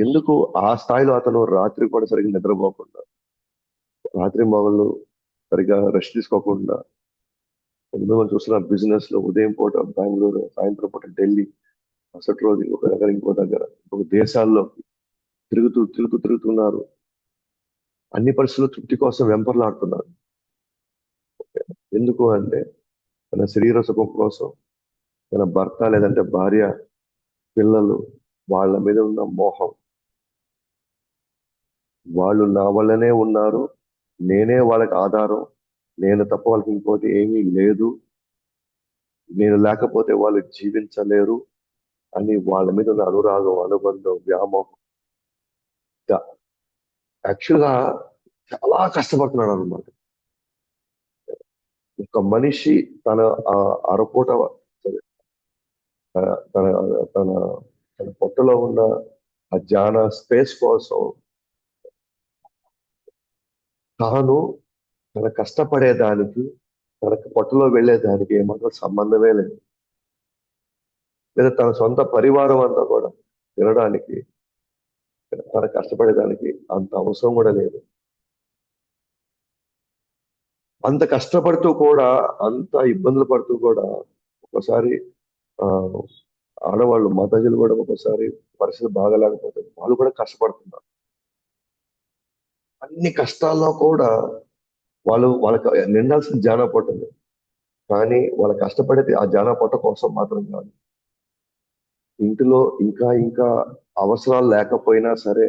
ఎందుకు ఆ స్థాయిలో అతను రాత్రి కూడా సరిగ్గా నిద్రపోకుండా, రాత్రి మగళ్ళు సరిగ్గా రెస్ట్ తీసుకోకుండా, మనం చూస్తున్న బిజినెస్ లో ఉదయం పూట బెంగళూరు, సాయంత్రం పూట ఢిల్లీ, మరుసటి రోజు ఒక దగ్గర ఇంకో దగ్గర ఒక దేశాల్లో తిరుగుతున్నారు. అన్ని పరిస్థితుల్లో తృప్తి కోసం వెంపర్లాడుతున్నారు. ఎందుకు అంటే తన శరీర సుఖం కోసం, తన భర్త లేదంటే భార్య, పిల్లలు, వాళ్ళ మీద ఉన్న మోహం. వాళ్ళు నా వల్లనే ఉన్నారు, నేనే వాళ్ళకి ఆధారం, నేను తప్ప వాళ్ళకి ఇంకోటి ఏమీ లేదు, నేను లేకపోతే వాళ్ళు జీవించలేరు అని వాళ్ళ మీద ఉన్న అనురాగం, అనుబంధం, వ్యామోహం. యాక్చువల్గా చాలా కష్టపడుతున్నాడు అనమాట. ఒక మనిషి తన అరపూట సరే, తన తన తన తన పొట్టలో ఉన్న ఆ జ్ఞాన స్పేస్ కోసం తాను తన కష్టపడేదానికి, తనకు పొట్టలో వెళ్ళేదానికి ఏమాత్రం సంబంధమే లేదు. లేదా తన సొంత పరివారం అంతా కూడా తినడానికి, తన కష్టపడేదానికి అంత అవసరం కూడా లేదు. అంత కష్టపడుతూ కూడా, అంత ఇబ్బందులు పడుతూ కూడా ఒకసారి ఆ ఆడవాళ్ళు మాతాజీలు కూడా ఒకసారి పరిస్థితి బాగాలేకపోతే వాళ్ళు కూడా కష్టపడుతున్నారు. అన్ని కష్టాల్లో కూడా వాళ్ళకి నిండాల్సిన జ్ఞాన పొట్టుంది, కానీ వాళ్ళు కష్టపడేది ఆ జ్ఞాన పొట్ట కోసం మాత్రం కాదు. ఇంటిలో ఇంకా ఇంకా అవసరాలు లేకపోయినా సరే,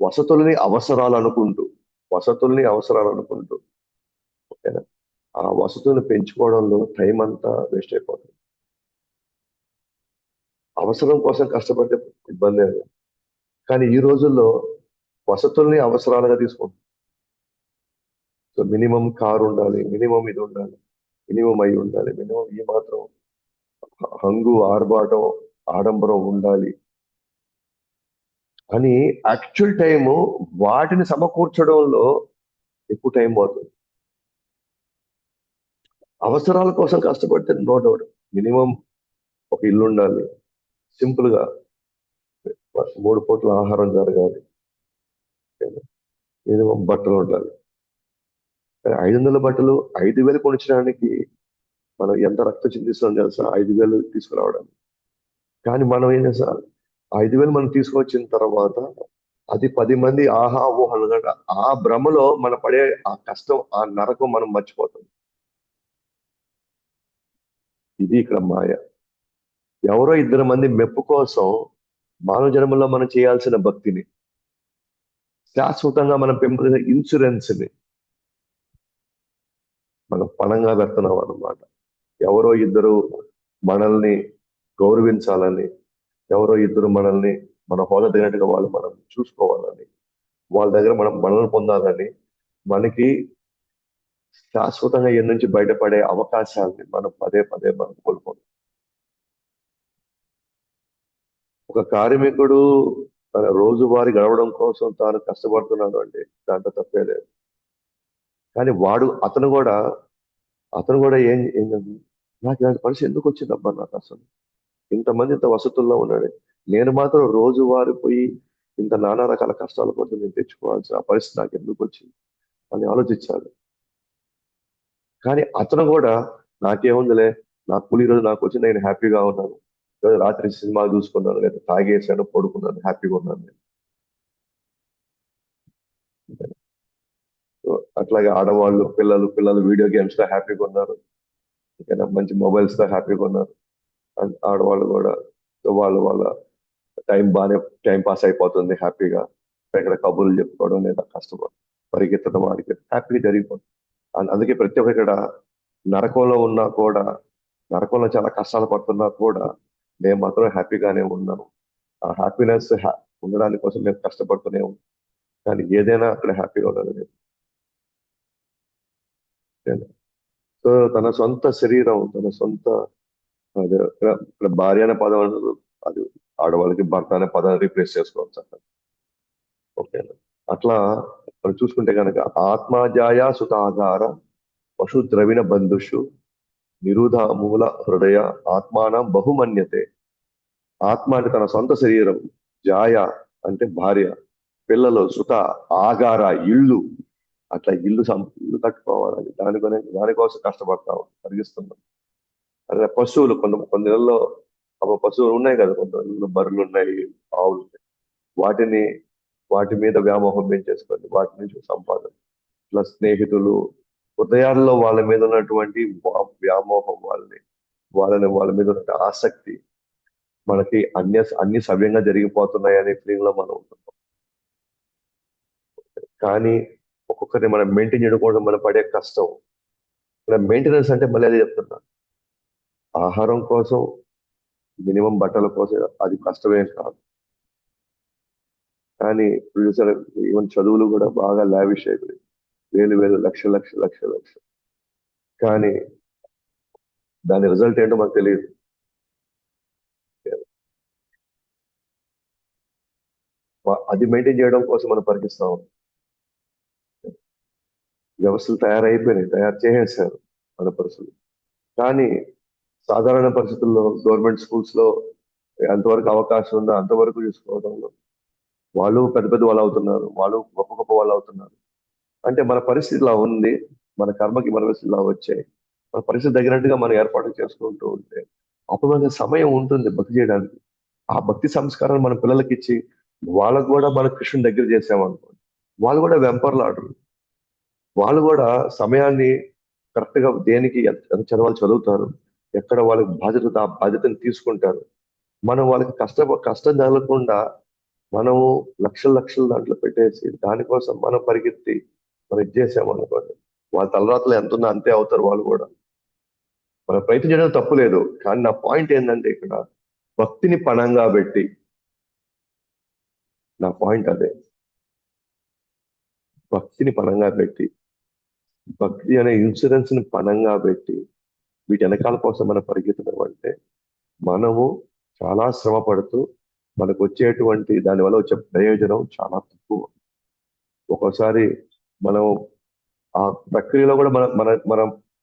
వసతుల్ని అవసరాలు అనుకుంటూ ఓకేనా, ఆ వసతుల్ని పెంచుకోవడంలో టైం అంతా వేస్ట్ అయిపోతుంది. అవసరం కోసం కష్టపడితే ఇబ్బంది లేదు, కానీ ఈ రోజుల్లో వసతుల్ని అవసరాలుగా తీసుకుంటాం. సో మినిమం కారు ఉండాలి, మినిమం ఇది ఉండాలి, మినిమం అయి ఉండాలి, మినిమం ఈ మాత్రం హంగు, ఆర్భాటం, ఆడంబరం ఉండాలి అని యాక్చువల్ టైము వాటిని సమకూర్చడంలో ఎక్కువ టైం పోతుంది. అవసరాల కోసం కష్టపడితే నో డౌట్ మినిమం ఒక ఇల్లు ఉండాలి, సింపుల్ గా 3 పూట్ల ఆహారం జరగాలి, మినిమం బట్టలు ఉండాలి. కానీ 500 బట్టలు 5,000 కొనిచ్చడానికి మనం ఎంత రక్తం చిందిస్తాం తెలుసా 5,000 తీసుకురావడానికి. కానీ మనం ఏం చేస్తాం, 5,000 మనం తీసుకొచ్చిన తర్వాత అది 10 మంది ఆహా ఊహలు కదా, ఆ భ్రమలో మన పడే ఆ కష్టం, ఆ నరకం మనం మర్చిపోతాం. ఇది ఇక్కడ మాయ. ఎవరో 2 మంది మెప్పు కోసం మానవ జన్మలో మనం చేయాల్సిన భక్తిని, శాశ్వతంగా మనం పెంపొందిన ఇన్సూరెన్స్ ని మనం పణంగా పెడుతున్నాం అన్నమాట. ఎవరో 2 మనల్ని గౌరవించాలని, ఎవరో 2 మనల్ని మన హోదా తగినట్టుగా వాళ్ళు మనం చూసుకోవాలని, వాళ్ళ దగ్గర మనం మనల్ని పొందాలని, మనకి శాశ్వతంగా ఈ నుంచి బయటపడే అవకాశాలని మనం పదే పదే మనం కోల్పోతాం. ఒక కార్మికుడు తన రోజువారీ గడవడం కోసం తాను కష్టపడుతున్నాడు అంటే దాంట్లో తప్పే లేదు. కానీ అతను కూడా ఏం నాకు ఇలాంటి పరిస్థితి ఎందుకు వచ్చిందబ్బా నాకు అసలు, ఇంతమంది ఇంత వసతుల్లో ఉన్నాడు, నేను మాత్రం రోజువారీ పోయి ఇంత నానా రకాల కష్టాల కోసం నేను తెచ్చుకోవాల్సిన ఆ పరిస్థితి నాకు ఎందుకు వచ్చింది అని ఆలోచించాలి. కానీ అతను కూడా నాకేముందిలే, నా కూలి రోజు నాకు వచ్చి నేను హ్యాపీగా ఉన్నాను, ఈరోజు రాత్రి సినిమా చూసుకున్నాను, లేదా తాగేసాను పడుకున్నాను హ్యాపీగా ఉన్నాను నేను. సో అట్లాగే ఆడవాళ్ళు పిల్లలు వీడియో గేమ్స్ తో హ్యాపీగా ఉన్నారు, ఇంకా మంచి మొబైల్స్ తో హ్యాపీగా ఉన్నారు. ఆడవాళ్ళు కూడా సో వాళ్ళ టైం పాస్ అయిపోతుంది హ్యాపీగా, ఇక్కడ కబుర్లు చెప్పుకోవడం లేదా కష్టపడడం పరిగెత్తడం వారికి హ్యాపీగా జరిగిపోతుంది. అందుకే ప్రతి ఒక్క ఇక్కడ నరకంలో ఉన్నా కూడా, నరకంలో చాలా కష్టాలు పడుతున్నా కూడా మేము మాత్రం హ్యాపీగానే ఉన్నాము. ఆ హ్యాపీనెస్ ఉండడానికి కోసం మేము కష్టపడుతూనే ఉన్నాం. కానీ ఏదైనా అక్కడ హ్యాపీగా ఉండదు లేదు. సో తన సొంత శరీరం, తన సొంత అదే ఇక్కడ భార్య అనే పదం ఉండదు, అది ఆడవాళ్ళకి భర్త అనే పదాన్ని రీప్లేస్ చేసుకోవచ్చు అక్కడ. ఓకేనా. అట్లా మనం చూసుకుంటే కనుక ఆత్మజాయ సుతాధార పశు ద్రవిణ బంధుషు నిరుధ మూల హృదయ ఆత్మానం బహుమన్యతే. ఆత్మ అంటే తన సొంత శరీరం, జాయ అంటే భార్య, పిల్లలు, సుత, ఆగార ఇల్లు, అట్లా ఇల్లు కట్టుకోవాలని దానికోసం కష్టపడతాం, కలిగిస్తున్నాం. అదే పశువులు కొన్ని నెలల్లో పశువులు ఉన్నాయి కదా, కొంత బర్రెలు ఉన్నాయి, ఆవులు ఉన్నాయి. వాటిని వాటి మీద వ్యామోహం పెంచేసుకోండి, వాటి నుంచి సంపాదన, ఇట్లా స్నేహితులు, హృదయాల్లో వాళ్ళ మీద ఉన్నటువంటి వ్యామోహం, వాళ్ళ మీద ఉన్న ఆసక్తి, మనకి అన్ని సవ్యంగా జరిగిపోతున్నాయి అనే ఫీలింగ్ లో మనం ఉంటున్నాం. కానీ ఒక్కొక్కరిని మనం మెయింటైన్ చేయడం కూడా మనం పడే కష్టం. ఇక్కడ మెయింటెనెన్స్ అంటే మళ్ళీ అదే చెప్తున్నా, ఆహారం కోసం, మినిమం బట్టల కోసం అది కష్టమేం కాదు. కానీ ప్రొడ్యూసర్ ఈవెన్ చదువులు కూడా బాగా లావిష్ అయిపోయి వేలు లక్షలు. కానీ దాని రిజల్ట్ ఏంటో మనకు తెలియదు. అది మెయింటైన్ చేయడం కోసం మనం పరికిస్తాం. వ్యవస్థలు తయారు చేసేసారు మన పరిస్థితులు. కానీ సాధారణ పరిస్థితుల్లో గవర్నమెంట్ స్కూల్స్ లో ఎంతవరకు అవకాశం ఉందో అంతవరకు చూసుకోవడంలో వాళ్ళు పెద్ద పెద్ద వాళ్ళు అవుతున్నారు, వాళ్ళు గొప్ప గొప్ప వాళ్ళు అవుతున్నారు. అంటే మన పరిస్థితి ఇలా ఉంది, మన కర్మకి మన పరిస్థితి ఇలా వచ్చాయి, మన పరిస్థితి తగినట్టుగా మనం ఏర్పాటు చేసుకుంటూ ఉంటే అప్పుడు మనకి సమయం ఉంటుంది భక్తి చేయడానికి. ఆ భక్తి సంస్కారాన్ని మన పిల్లలకి ఇచ్చి వాళ్ళకు కూడా మన కృష్ణుని దగ్గర చేసామనుకోండి, వాళ్ళు కూడా వెంపర్లాడరు. వాళ్ళు కూడా సమయాన్ని కరెక్ట్ గా దేనికి ఎంత చదవాలి చదువుతారు, ఎక్కడ వాళ్ళకి బాధ్యత ఆ బాధ్యతను తీసుకుంటారు. మనం వాళ్ళకి కష్టం తగలకుండా మనము లక్షలు దాంట్లో పెట్టేసి దానికోసం మనం పరిగెత్తి మనం ఇది చేసామనుకోండి, వాళ్ళ తలరాతలు ఎంత ఉందో అంతే అవుతారు వాళ్ళు కూడా. మనం ప్రయత్నం చేయడం తప్పు లేదు, కానీ నా పాయింట్ ఏంటంటే ఇక్కడ భక్తిని పణంగా పెట్టి, నా పాయింట్ అదే, భక్తిని పణంగా పెట్టి, భక్తి అనే ఇన్సూరెన్స్ ని పణంగా పెట్టి వీటి వెనకాల కోసం మనం పరిగెత్తడం అంటే మనము చాలా శ్రమ పడుతూ మనకు వచ్చేటువంటి దానివల్ల వచ్చే ప్రయోజనం చాలా తక్కువ. ఒక్కోసారి మనం ఆ ప్రక్రియలో కూడా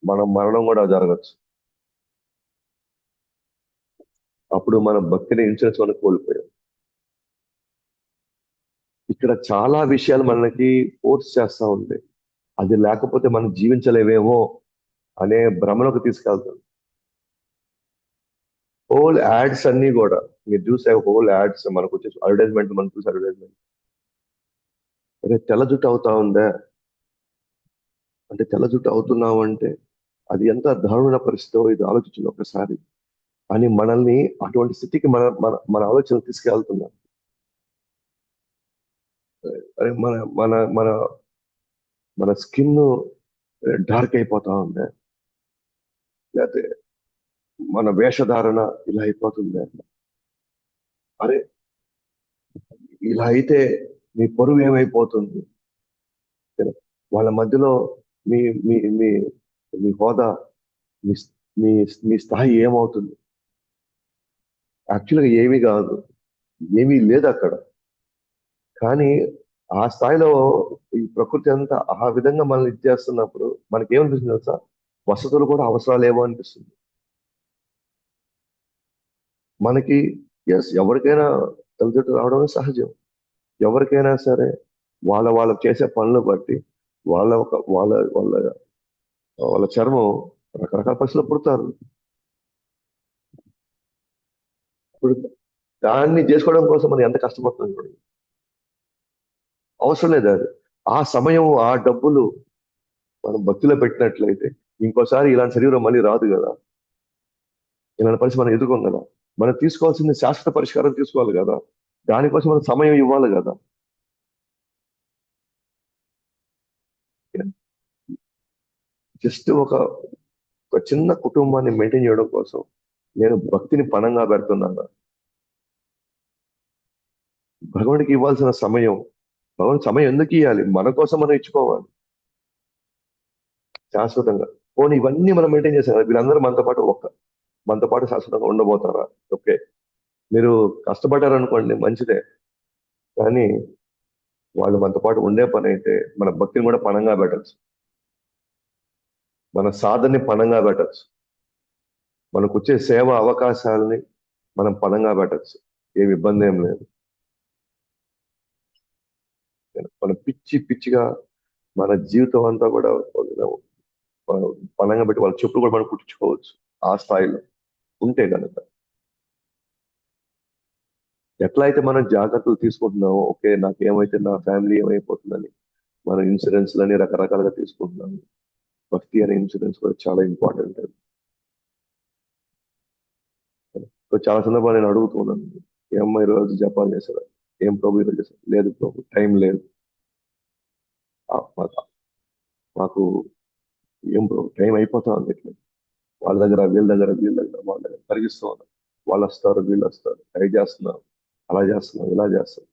మన మరణం కూడా జరగచ్చు. అప్పుడు మన భక్తిని ఇన్సూరెన్స్ మనం కోల్పోయాం. ఇక్కడ చాలా విషయాలు మనకి ఫోర్స్ చేస్తా ఉంది. అది లేకపోతే మనం జీవించలేమేమో అనే భ్రమలోకి తీసుకెళ్తుంది. హోల్ యాడ్స్ అన్ని కూడా మీరు చూసే హోల్ యాడ్స్ మనకు వచ్చే అడ్వర్టైజ్మెంట్, మనం చూసే అడ్వర్టైజ్మెంట్, అరే తెల్ల జుట్టు అవుతా ఉందా అంటే, తెల్ల జుట్టు అవుతున్నావు అంటే అది ఎంత దారుణ పరిస్థితో ఇది ఆలోచించింది ఒకసారి అని మనల్ని అటువంటి స్థితికి మన మన మన ఆలోచన తీసుకెళ్తున్నాం. అరే మన మన మన మన స్కిన్ డార్క్ అయిపోతా ఉంది, లేకపోతే మన వేషధారణ ఇలా అయిపోతుంది. అరే ఇలా అయితే మీ పరువు ఏమైపోతుంది, వాళ్ళ మధ్యలో మీ మీ మీ మీ హోదా, మీ మీ మీ స్థాయి ఏమవుతుంది. యాక్చువల్గా ఏమీ కాదు, ఏమీ లేదు అక్కడ. కానీ ఆ స్థాయిలో ఈ ప్రకృతి అంతా ఆ విధంగా మనల్ని ఇచ్చేస్తున్నప్పుడు మనకి ఏమనిపిస్తుంది తెలుసా, వసతులు కూడా అవసరాలేమో అనిపిస్తుంది మనకి. ఎస్, ఎవరికైనా తలజుట్టు రావడం సహజం. ఎవరికైనా సరే వాళ్ళ చేసే పనులు బట్టి వాళ్ళ ఒక వాళ్ళ వాళ్ళ వాళ్ళ చర్మం రకరకాల పరిస్థితులు పుడతారు. ఇప్పుడు దాన్ని చేసుకోవడం కోసం మనం ఎంత కష్టపడుతున్నాం చూడండి. అవసరం లేదు అది. ఆ సమయం, ఆ డబ్బులు మనం భక్తిలో పెట్టినట్లయితే ఇంకోసారి ఇలాంటి శరీరం మళ్ళీ రాదు కదా, ఇలాంటి పరిస్థితి మనం ఎదుర్కోం కదా. మనం తీసుకోవాల్సింది శాశ్వత పరిష్కారం తీసుకోవాలి కదా, దానికోసం మనం సమయం ఇవ్వాలి కదా. జస్ట్ ఒక చిన్న కుటుంబాన్ని మెయింటైన్ చేయడం కోసం నేను భక్తిని పణంగా పెడుతున్నాను. భగవానికి ఇవ్వాల్సిన సమయం, భగవానికి సమయం ఎందుకు ఇవ్వాలి, మన కోసం మనం ఇచ్చుకోవాలి శాశ్వతంగా. పోనీ ఇవన్నీ మనం మెయింటైన్ చేసాం కదా, వీళ్ళందరూ మనతో పాటు శాశ్వతంగా ఉండబోతారా? ఓకే, మీరు కష్టపడ్డారనుకోండి మంచిదే, కానీ వాళ్ళు మనతో పాటు ఉండే పని అయితే మన భక్తిని కూడా పణంగా పెట్టచ్చు, మన సాధనని పణంగా పెట్టచ్చు, మనకు వచ్చే సేవ అవకాశాలని మనం పణంగా పెట్టచ్చు. ఏమి ఇబ్బంది ఏం లేదు. మనం పిచ్చిగా మన జీవితం అంతా కూడా పణంగా పెట్టి వాళ్ళ చెప్పులు కూడా మనం కుట్టించుకోవచ్చు ఆ స్థాయిలో ఉంటే కనుక. ఎట్లా అయితే మనం జాగ్రత్తలు తీసుకుంటున్నామో, ఓకే నాకు ఏమైతే నా ఫ్యామిలీ ఏమైపోతుందని మన ఇన్సూరెన్స్లని రకరకాలుగా తీసుకుంటున్నాము, భక్తి అనే ఇన్సూరెన్స్ కూడా చాలా ఇంపార్టెంట్. చాలా సందర్భాలు నేను అడుగుతున్నాను, ఏమ్మా ఈరోజు జపాన్ చేశారు, ఏం ప్రభు ఈరోజు చేశారు, లేదు ప్రభు టైం లేదు. మాకు ఏం ప్రభు టైం అయిపోతా ఉంది, ఇట్లా వాళ్ళ దగ్గర వీళ్ళ దగ్గర వాళ్ళ దగ్గర పరిగిస్తూ ఉన్నారు, వాళ్ళు వస్తారు వీళ్ళు వస్తారు, ట్రై చేస్తున్నారు, అలా చేస్తున్నాం ఇలా చేస్తాం.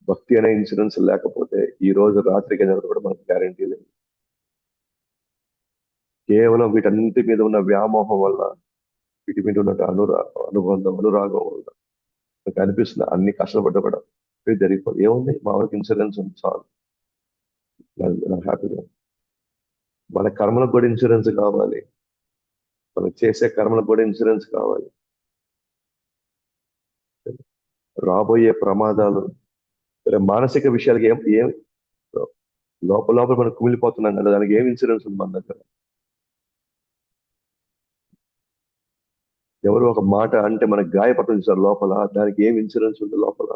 భక్తి అనే ఇన్సూరెన్స్ లేకపోతే ఈ రోజు రాత్రికి కూడా మనకు గ్యారంటీ లేదు. కేవలం వీటన్నిటి మీద ఉన్న వ్యామోహం వల్ల, వీటి మీద ఉన్న అనురాగం వల్ల నాకు అనిపిస్తుంది అన్ని కష్టపడ్డా కూడా జరిగిపోదు. ఏముంది, మా వాళ్ళకి ఇన్సూరెన్స్ ఉంది చాలు, నాకు హ్యాపీగా. మన కర్మలకు కూడా ఇన్సూరెన్స్ కావాలి, మనం చేసే కర్మలకు కూడా ఇన్సూరెన్స్ కావాలి. రాబోయే ప్రమాదాలు, మానసిక విషయాలకి ఏం ఏం లోపల మనం కుమిలిపోతున్నాం కదా, దానికి ఏం ఇన్సూరెన్స్ ఉంది మన దగ్గర? ఎవరు ఒక మాట అంటే మనకు గాయపడుతుంది సార్ లోపల, దానికి ఏం ఇన్సూరెన్స్ ఉంది లోపల?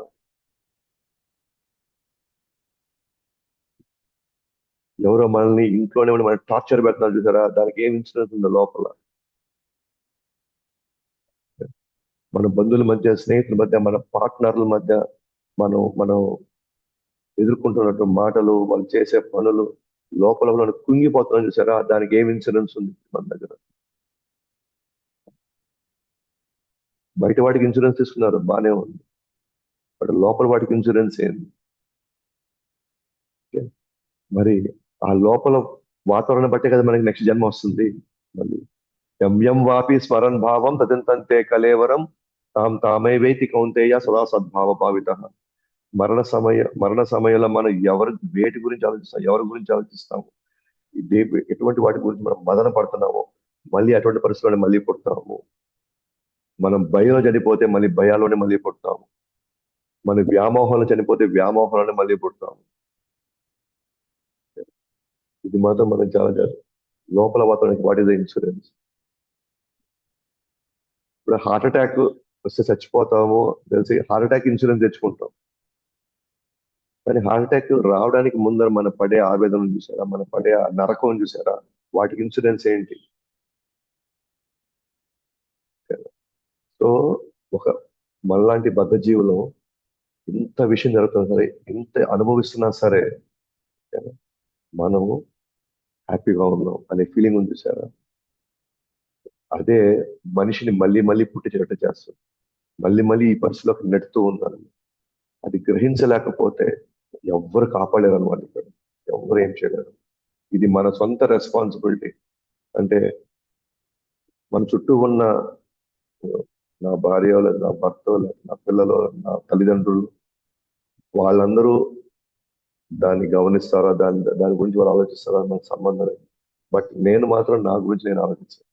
ఎవరో మనల్ని ఇంట్లోనే మన టార్చర్ పెడుతున్నారు చూసారా, దానికి ఏం ఇన్సూరెన్స్ ఉంది లోపల? మన బంధువుల మధ్య, స్నేహితుల మధ్య, మన పార్ట్నర్ల మధ్య మనం మనం ఎదుర్కొంటున్నట్టు మాటలు, వాళ్ళు చేసే పనులు లోపల మనం కుంగిపోతున్నాం చూసారా, దానికి ఏం ఇన్సూరెన్స్ ఉంది మన దగ్గర? బయట వాటికి ఇన్సూరెన్స్ తీసుకున్నారు బాగానే ఉంది, బట్ లోపల వాటికి ఇన్సూరెన్స్ ఏంది? మరి ఆ లోపల వాతావరణం బట్టే కదా మనకి నెక్స్ట్ జన్మ వస్తుంది. మళ్ళీ గమ్యం వాపి స్మరన్ భావం తదంతంతే కలేవరం తామై వేతి కౌంతేయ సదా సద్భావ భావిత. మరణ సమయంలో మనం వేటి గురించి ఆలోచిస్తాం, ఎవరి గురించి ఆలోచిస్తాము, ఎటువంటి వాటి గురించి మనం మదన పడుతున్నామో, మళ్ళీ అటువంటి పరిస్థితుల్లో మళ్ళీ పుడతాము. మనం భయంలో చనిపోతే మళ్ళీ భయాల్లోనే మళ్ళీ పుడతాము. మన వ్యామోహంలో చనిపోతే వ్యామోహంలోనే మళ్ళీ పుడతాము. ఇది మాత్రం మనం చాలా జాగ్రత్త. లోపల వాతావరణానికి వాట్ ఈస్ ద ఇన్సూరెన్స్? ఇప్పుడు హార్ట్ అటాక్ వస్తే చచ్చిపోతాము తెలిసి హార్ట్ అటాక్ ఇన్సూరెన్స్ తెచ్చుకుంటాం. కానీ హార్ట్ అటాక్ రావడానికి ముందర మన పడే ఆవేదన చూసారా, మన పడే ఆ నరకం చూసారా, వాటికి ఇన్సూరెన్స్ ఏంటి? సో ఒక మనలాంటి బద్ధ జీవులు ఇంత విషయం జరుగుతున్నా సరే, ఇంత అనుభవిస్తున్నా సరే మనము హ్యాపీగా ఉన్నాం అనే ఫీలింగ్ ఉంది చూసారా, అదే మనిషిని మళ్ళీ మళ్ళీ పుట్టించేటట్టు చేస్తుంది. మళ్ళీ మళ్ళీ ఈ పరిస్థితిలోకి నెడుతూ ఉన్నాను. అది గ్రహించలేకపోతే ఎవ్వరు కాపాడలేరు అనమాట. ఇక్కడ ఎవ్వరు ఏం చేయలేరు. ఇది మన సొంత రెస్పాన్సిబిలిటీ. అంటే మన చుట్టూ ఉన్న నా భార్య లేదా నా భర్త లేదా నా పిల్లలు నా తల్లిదండ్రులు వాళ్ళందరూ దాన్ని గమనిస్తారా, దాని గురించి వాళ్ళు ఆలోచిస్తారా నాకు సంబంధం లేదు. బట్ నేను మాత్రం నా గురించి నేను ఆలోచిస్తాను.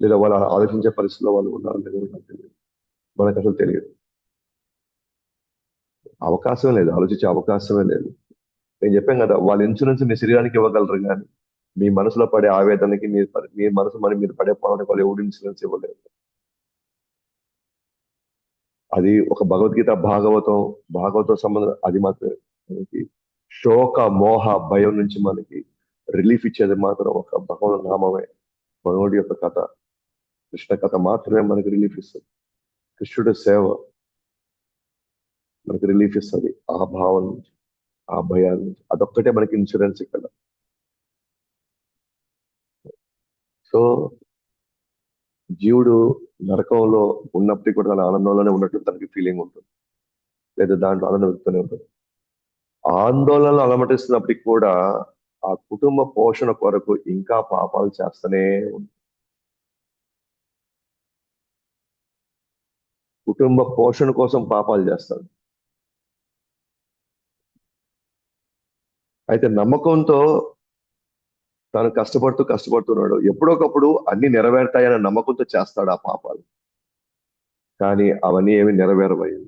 లేదా వాళ్ళు ఆలోచించే పరిస్థితిలో వాళ్ళు ఉన్నారో లేదో నాకు తెలియదు. మనకు అసలు తెలియదు. అవకాశమే లేదు, ఆలోచించే అవకాశమే లేదు. నేను చెప్పాను కదా, వాళ్ళ ఇన్సూరెన్స్ మీ శరీరానికి ఇవ్వగలరు కానీ మీ మనసులో పడే ఆవేదనకి మీ మనసు మరి మీరు పడే పోరాటానికి వాళ్ళు ఎవరు ఇన్సూరెన్స్ ఇవ్వలేరు. అది ఒక భగవద్గీత భాగవతం సంబంధం అది మాత్రం మనకి శోక మోహ భయం నుంచి మనకి రిలీఫ్ ఇచ్చేది మాత్రం ఒక భగవన్ నామమే. భగవుడి యొక్క కథ, కృష్ణ కథ మాత్రమే మనకి రిలీఫ్ ఇస్తుంది. కృష్ణుడి సేవ మనకి రిలీఫ్ ఇస్తుంది ఆ భావం నుంచి, ఆ భయాల నుంచి. అదొక్కటే మనకి ఇన్సూరెన్స్ ఇక్కడ. సో జీవుడు నరకంలో ఉన్నప్పటికీ కూడా తన ఆనందంలోనే ఉన్నట్టు తనకి ఫీలింగ్ ఉంటుంది, లేదా దాంట్లో ఆనందం వెళ్తూనే ఉంటుంది. ఆందోళనలు అలమటిస్తున్నప్పటికీ కూడా ఆ కుటుంబ పోషణ కొరకు ఇంకా పాపాలు చేస్తూనే ఉంటుంది. కుటుంబ పోషణ కోసం పాపాలు చేస్తాడు. అయితే నమ్మకంతో తను కష్టపడుతున్నాడు. ఎప్పుడొకప్పుడు అన్ని నెరవేరుతాయన్న నమ్మకంతో చేస్తాడు ఆ పాపాలు. కానీ అవన్నీ ఏమి నెరవేరవయ్యి.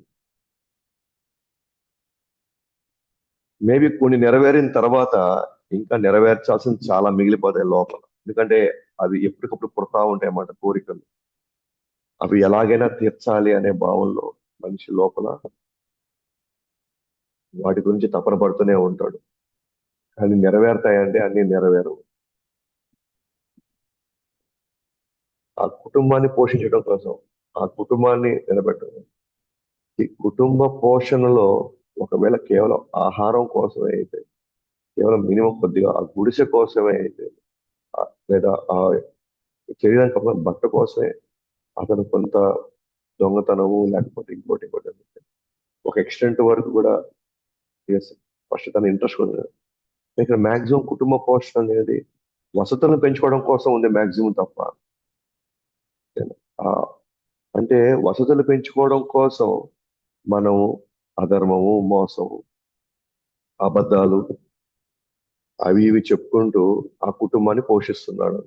మేబీ కొన్ని నెరవేరిన తర్వాత ఇంకా నెరవేర్చాల్సిన చాలా మిగిలిపోతాయి లోపల. ఎందుకంటే అవి ఎప్పటికప్పుడు పుడతా ఉంటాయి అన్నమాట కోరికలు. అవి ఎలాగైనా తీర్చాలి అనే భావంలో మనిషి లోపల వాటి గురించి తపన పడుతూనే ఉంటాడు. కానీ నెరవేరుతాయంటే అన్ని నెరవేరవు. ఆ కుటుంబాన్ని పోషించడం కోసం, ఆ కుటుంబాన్ని నిలబెట్టడం. ఈ కుటుంబ పోషణలో ఒకవేళ కేవలం ఆహారం కోసమే అయితే, కేవలం మినిమం కొద్దిగా ఆ గుడిసె కోసమే అయితే, లేదా ఆ శరీరానికి ఒక బట్ట కోసమే అతను కొంత దొంగతనము లేకపోతే ఇంకోటి ఒక ఎక్స్టెంట్ వరకు కూడా ఫస్ట్ తన ఇంట్రెస్ట్ ఉంది. ఇక్కడ మాక్సిమం కుటుంబ పోషణ అనేది వసతులను పెంచుకోవడం కోసం ఉంది మాక్సిమం తప్ప. ఆ, అంటే వసతులు పెంచుకోవడం కోసం మనం అధర్మము, మోసము, అబద్ధాలు అవి ఇవి చెప్పుకుంటూ ఆ కుటుంబాన్ని పోషిస్తున్నాడు.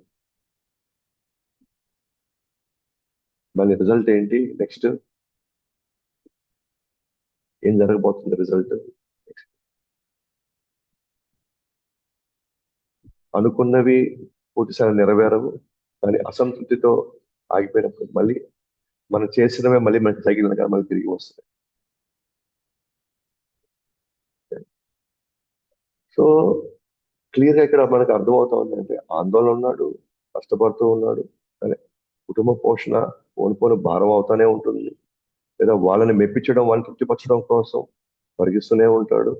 మళ్ళీ రిజల్ట్ ఏంటి? నెక్స్ట్ ఏం జరగబోతుంది? రిజల్ట్ అనుకున్నవి పూర్తిసారి నెరవేరవు. కానీ అసంతృప్తితో ఆగిపోయినప్పుడు మళ్ళీ మనం చేసినవే మళ్ళీ మనకి తగిలినగా మళ్ళీ తిరిగి వస్తాయి. సో క్లియర్ గా ఇక్కడ మనకు అర్థమవుతా ఉంది అంటే ఆందోళన ఉన్నాడు, కష్టపడుతూ ఉన్నాడు, కానీ కుటుంబ పోషణ పోను భారం అవుతానే ఉంటుంది. లేదా వాళ్ళని మెప్పించడం, వాళ్ళని తృప్తిపరచడం కోసం పరిగిస్తూనే ఉంటాడు,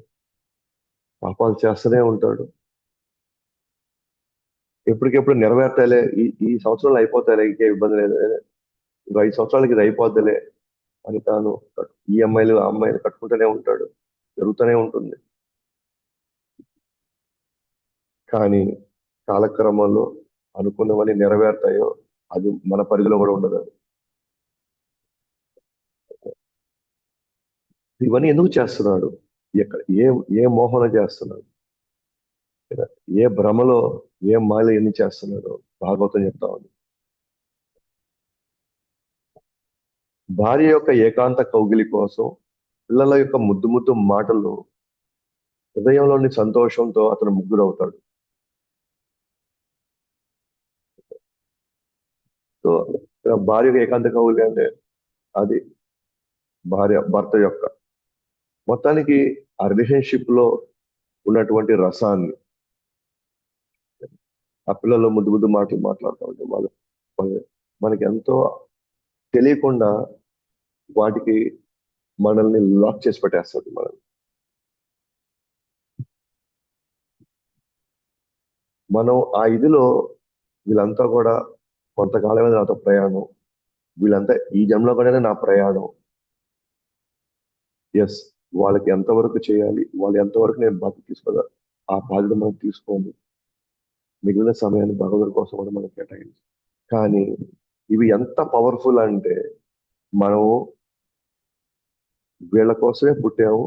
పాపాలు చేస్తూనే ఉంటాడు. ఎప్పటికెప్పుడు నెరవేర్తాలే, ఈ సంవత్సరాలు అయిపోతాయిలే, ఇంకే ఇబ్బంది లేదు, ఇంకో 5 సంవత్సరాలకి ఇది అయిపోద్దిలే అని తాను ఈఎంఐలు ఆ అమ్మాయిలు కట్టుకుంటూనే ఉంటాడు, జరుగుతూనే ఉంటుంది. కానీ కాలక్రమంలో అనుకున్నవన్నీ నెరవేరుతాయో అది మన పరిధిలో కూడా ఉండదు. ఇవన్నీ ఎందుకు చేస్తున్నాడు? ఎక్కడ ఏ మోహన చేస్తున్నాడు? ఏ భ్రమలో ఏ మాయలు ఎన్ని చేస్తున్నాడో భాగవతం చెప్తా ఉంది. భార్య యొక్క ఏకాంత కౌగిలి కోసం, పిల్లల యొక్క ముద్దు ముద్దు మాటలు, హృదయంలోని సంతోషంతో అతను ముగ్గురవుతాడు. సో భార్య యొక్క ఏకాంత కౌగిలి అంటే అది భర్త యొక్క మొత్తానికి ఆ రిలేషన్షిప్ లో ఉన్నటువంటి రసాన్ని, ఆ పిల్లలు ముద్దు ముద్దు మాటలు మాట్లాడుతూ ఉంటే మనకి ఎంతో తెలియకుండా వాటికి మనల్ని లాక్ చేసి పెట్టేస్తుంది. మనం ఆ ఇదిలో వీళ్ళంతా కూడా కొంతకాలమే నాతో ప్రయాణం, వీళ్ళంతా ఈ జన్మలో కూడా నా ప్రయాణం. ఎస్, వాళ్ళకి ఎంతవరకు చేయాలి, వాళ్ళు ఎంతవరకు నేను బాధ్యత తీసుకోదా, ఆ బాధ్యత మనం తీసుకోండి. మిగిలిన సమయాన్ని భగవంతుడి కోసం కూడా మనం కేటాయించి. కానీ ఇవి ఎంత పవర్ఫుల్ అంటే, మనం వీళ్ళ కోసమే పుట్టాము,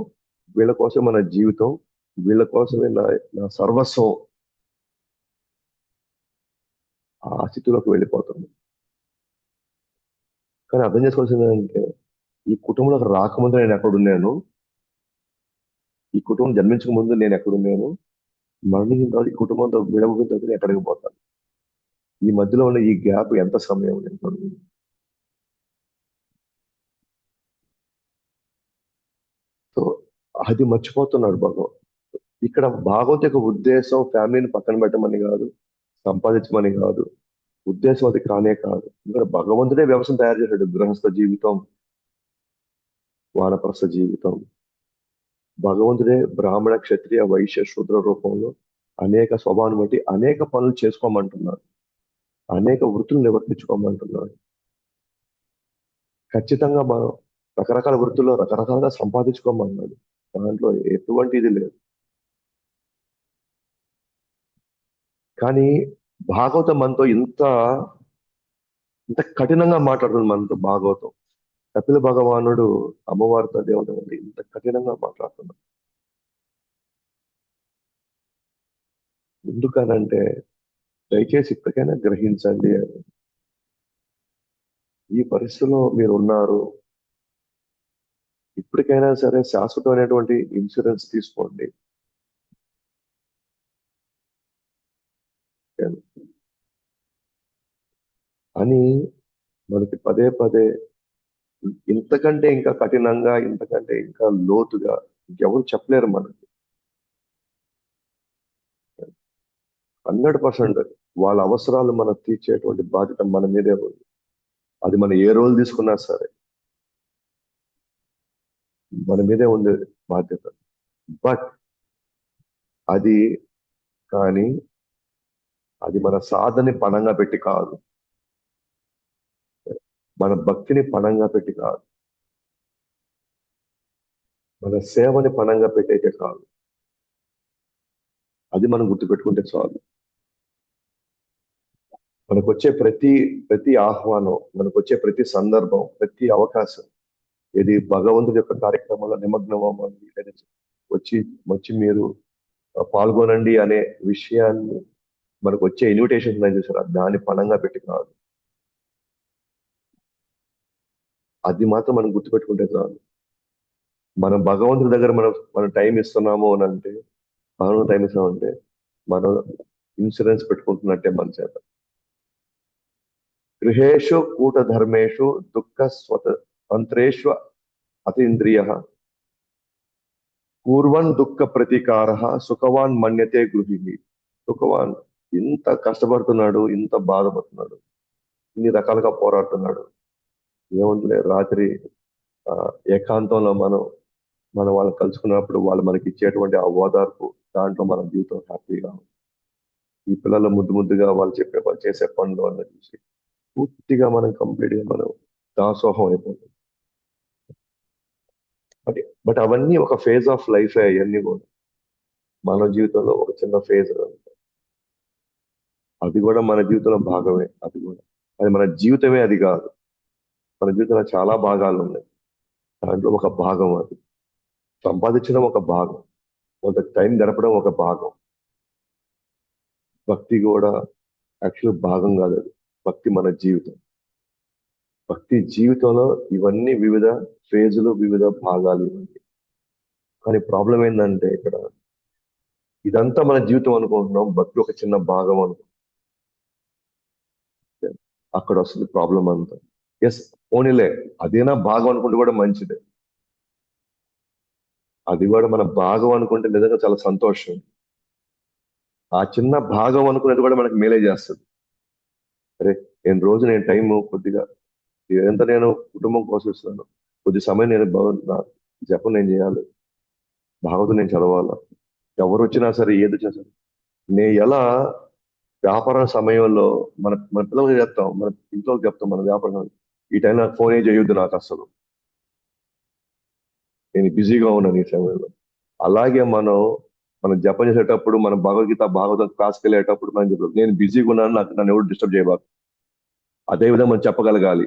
వీళ్ళ కోసమే మన జీవితం, వీళ్ళ కోసమే నా సర్వస్వం, ఆ స్థితిలోకి వెళ్ళిపోతుంది. కానీ అర్థం చేసుకోవాల్సింది ఏంటంటే, ఈ కుటుంబంలోకి రాకముందు నేను ఎక్కడున్నాను, ఈ కుటుంబం జన్మించక ముందు నేను ఎక్కడున్నాను, మరణించిన తర్వాత ఈ కుటుంబంతో విడవబడిన తర్వాత నేను ఎక్కడికి పోతాను, ఈ మధ్యలో ఉన్న ఈ గ్యాప్ ఎంత సమయం నేను. సో అది మర్చిపోతున్నాడు భగవంతుడు. ఇక్కడ భాగవత యొక్క ఉద్దేశం ఫ్యామిలీని పక్కన పెట్టమని కాదు, సంపాదించమని కాదు, ఉద్దేశం అది కానే కాదు. ఇక్కడ భగవంతుడే వ్యవస్థను తయారు చేశాడు. గృహస్థ జీవితం, వానప్రస్థ జీవితం. భగవంతుడే బ్రాహ్మణ, క్షత్రియ, వైశ్య, శూద్ర రూపంలో అనేక స్వభావాన్ని బట్టి అనేక పనులు చేసుకోమంటున్నాడు, అనేక వృత్తులు నివర్తించుకోమంటున్నాడు. ఖచ్చితంగా మనం రకరకాల వృత్తుల్లో రకరకాలుగా సంపాదించుకోమన్నాడు. దాంట్లో ఎటువంటి ఇది లేదు. కానీ భాగవతం మనతో ఇంత ఇంత కఠినంగా మాట్లాడుతుంది. మనతో భాగవతం, కపిల భగవానుడు అమ్మవారితో దేవత ఇంత కఠినంగా మాట్లాడుతున్నాడు. ఎందుకనంటే, దయచేసి ఇప్పటికైనా గ్రహించండి అని. ఈ పరిస్థితిలో మీరు ఉన్నారు, ఇప్పటికైనా సరే శాశ్వతమైనటువంటి ఇన్సూరెన్స్ తీసుకోండి అని మనకి పదే పదే, ఇంతకంటే ఇంకా కఠినంగా, ఇంతకంటే ఇంకా లోతుగా ఇంకెవరు చెప్పలేరు మనకి. 100% వాళ్ళ అవసరాలు మనం తీర్చేటువంటి బాధ్యత మన మీదే ఉంది. అది మనం ఏ రోజు తీసుకున్నా సరే మన మీదే ఉంది బాధ్యత. బట్ అది కానీ అది మన సాధని పణంగా పెట్టి కాదు, మన భక్తిని పణంగా పెట్టి కాదు, మన సేవని పణంగా పెట్టయితే కాదు. అది మనం గుర్తుపెట్టుకుంటే చాలు. మనకు వచ్చే ప్రతి ఆహ్వానం, మనకు వచ్చే ప్రతి సందర్భం, ప్రతి అవకాశం, ఇది భగవంతుడి యొక్క కార్యక్రమంలో నిమగ్నం అవ్వండి, లేదా వచ్చి వచ్చి మీరు పాల్గొనండి అనే విషయాన్ని, మనకు వచ్చే ఇన్విటేషన్ చూసారా, దాన్ని పణంగా పెట్టి కాదు. అది మాత్రం మనం గుర్తుపెట్టుకుంటే చాలు. మనం భగవంతుడి దగ్గర మనం టైం ఇస్తున్నాము అని అంటే, భగవంతుడు టైం ఇస్తామంటే మనం ఇన్సూరెన్స్ పెట్టుకుంటున్నట్టే మన చేత. గృహేషు కూటధర్మేషు దుఃఖ స్వతంత్రేషు అతీంద్రియ పూర్వన్ దుఃఖ ప్రతీకార సుఖవాన్ మన్యతే గృహి. సుఖవాన్ ఇంత కష్టపడుతున్నాడు, ఇంత బాధపడుతున్నాడు, ఇన్ని రకాలుగా పోరాడుతున్నాడు, ఏముందిలే రాత్రి ఏకాంతంలో మనం వాళ్ళని కలుసుకున్నప్పుడు వాళ్ళు మనకి ఇచ్చేటువంటి ఆ ఓదార్పు, దాంట్లో మన జీవితం హ్యాపీగా ఉంది. ఈ పిల్లలు ముద్దుగా వాళ్ళు చేసే పనులు అన్న చూసి పూర్తిగా మనం కంప్లీట్ గా మనం దాసోహం అయిపోతుంది. బట్ అవన్నీ ఒక ఫేజ్ ఆఫ్ లైఫ్. అవన్నీ కూడా మన జీవితంలో ఒక చిన్న ఫేజ్, అది కూడా మన జీవితంలో భాగమే. అది మన జీవితమే అది కాదు. మన జీవితంలో చాలా భాగాలు ఉన్నాయి, దాంట్లో ఒక భాగం అది. సంపాదించడం ఒక భాగం, కొంత టైం గడపడం ఒక భాగం. భక్తి కూడా యాక్చువల్ భాగం కాదు, అది భక్తి మన జీవితం. భక్తి జీవితంలో ఇవన్నీ వివిధ ఫేజులు, వివిధ భాగాలు ఇవన్నీ. కానీ ప్రాబ్లం ఏంటంటే ఇక్కడ ఇదంతా మన జీవితం అనుకుంటున్నాం, భక్తి ఒక చిన్న భాగం అనుకుంటున్నాం. అక్కడ వస్తుంది ప్రాబ్లం అంతా. ఎస్, పోనీలే, అదేనా భాగం అనుకుంటే కూడా మంచిదే. అది కూడా మన భాగం అనుకుంటే నిజంగా చాలా సంతోషం. ఆ చిన్న భాగం అనుకునేది కూడా మనకి మేలే చేస్తుంది. అరే, నేను టైం కొద్దిగా ఎంత నేను కుటుంబం కోసం ఇస్తున్నాను, కొద్ది సమయం నేను నా జపం నేను చేయాలి, భాగవతం నేను చదవాలా, ఎవరు వచ్చినా సరే ఏది వచ్చినా సరే. నేను ఎలా వ్యాపారం సమయంలో మన మన పిల్లలకి చెప్తాం, మన ఇంట్లోకి చెప్తాం, మన వ్యాపారం ఈ టైంలో నాకు ఫోన్ చేయొద్దు, నాకు అసలు నేను బిజీగా ఉన్నాను ఈ సమయంలో. అలాగే మనం జపం చేసేటప్పుడు, మన భగవద్గీత భాగవతం క్లాస్కి వెళ్ళేటప్పుడు మనం చెప్తాం, నేను బిజీగా ఉన్నాను, నన్ను ఎవరు డిస్టర్బ్ చేయబాకు. అదే విధంగా మనం చెప్పగలగాలి.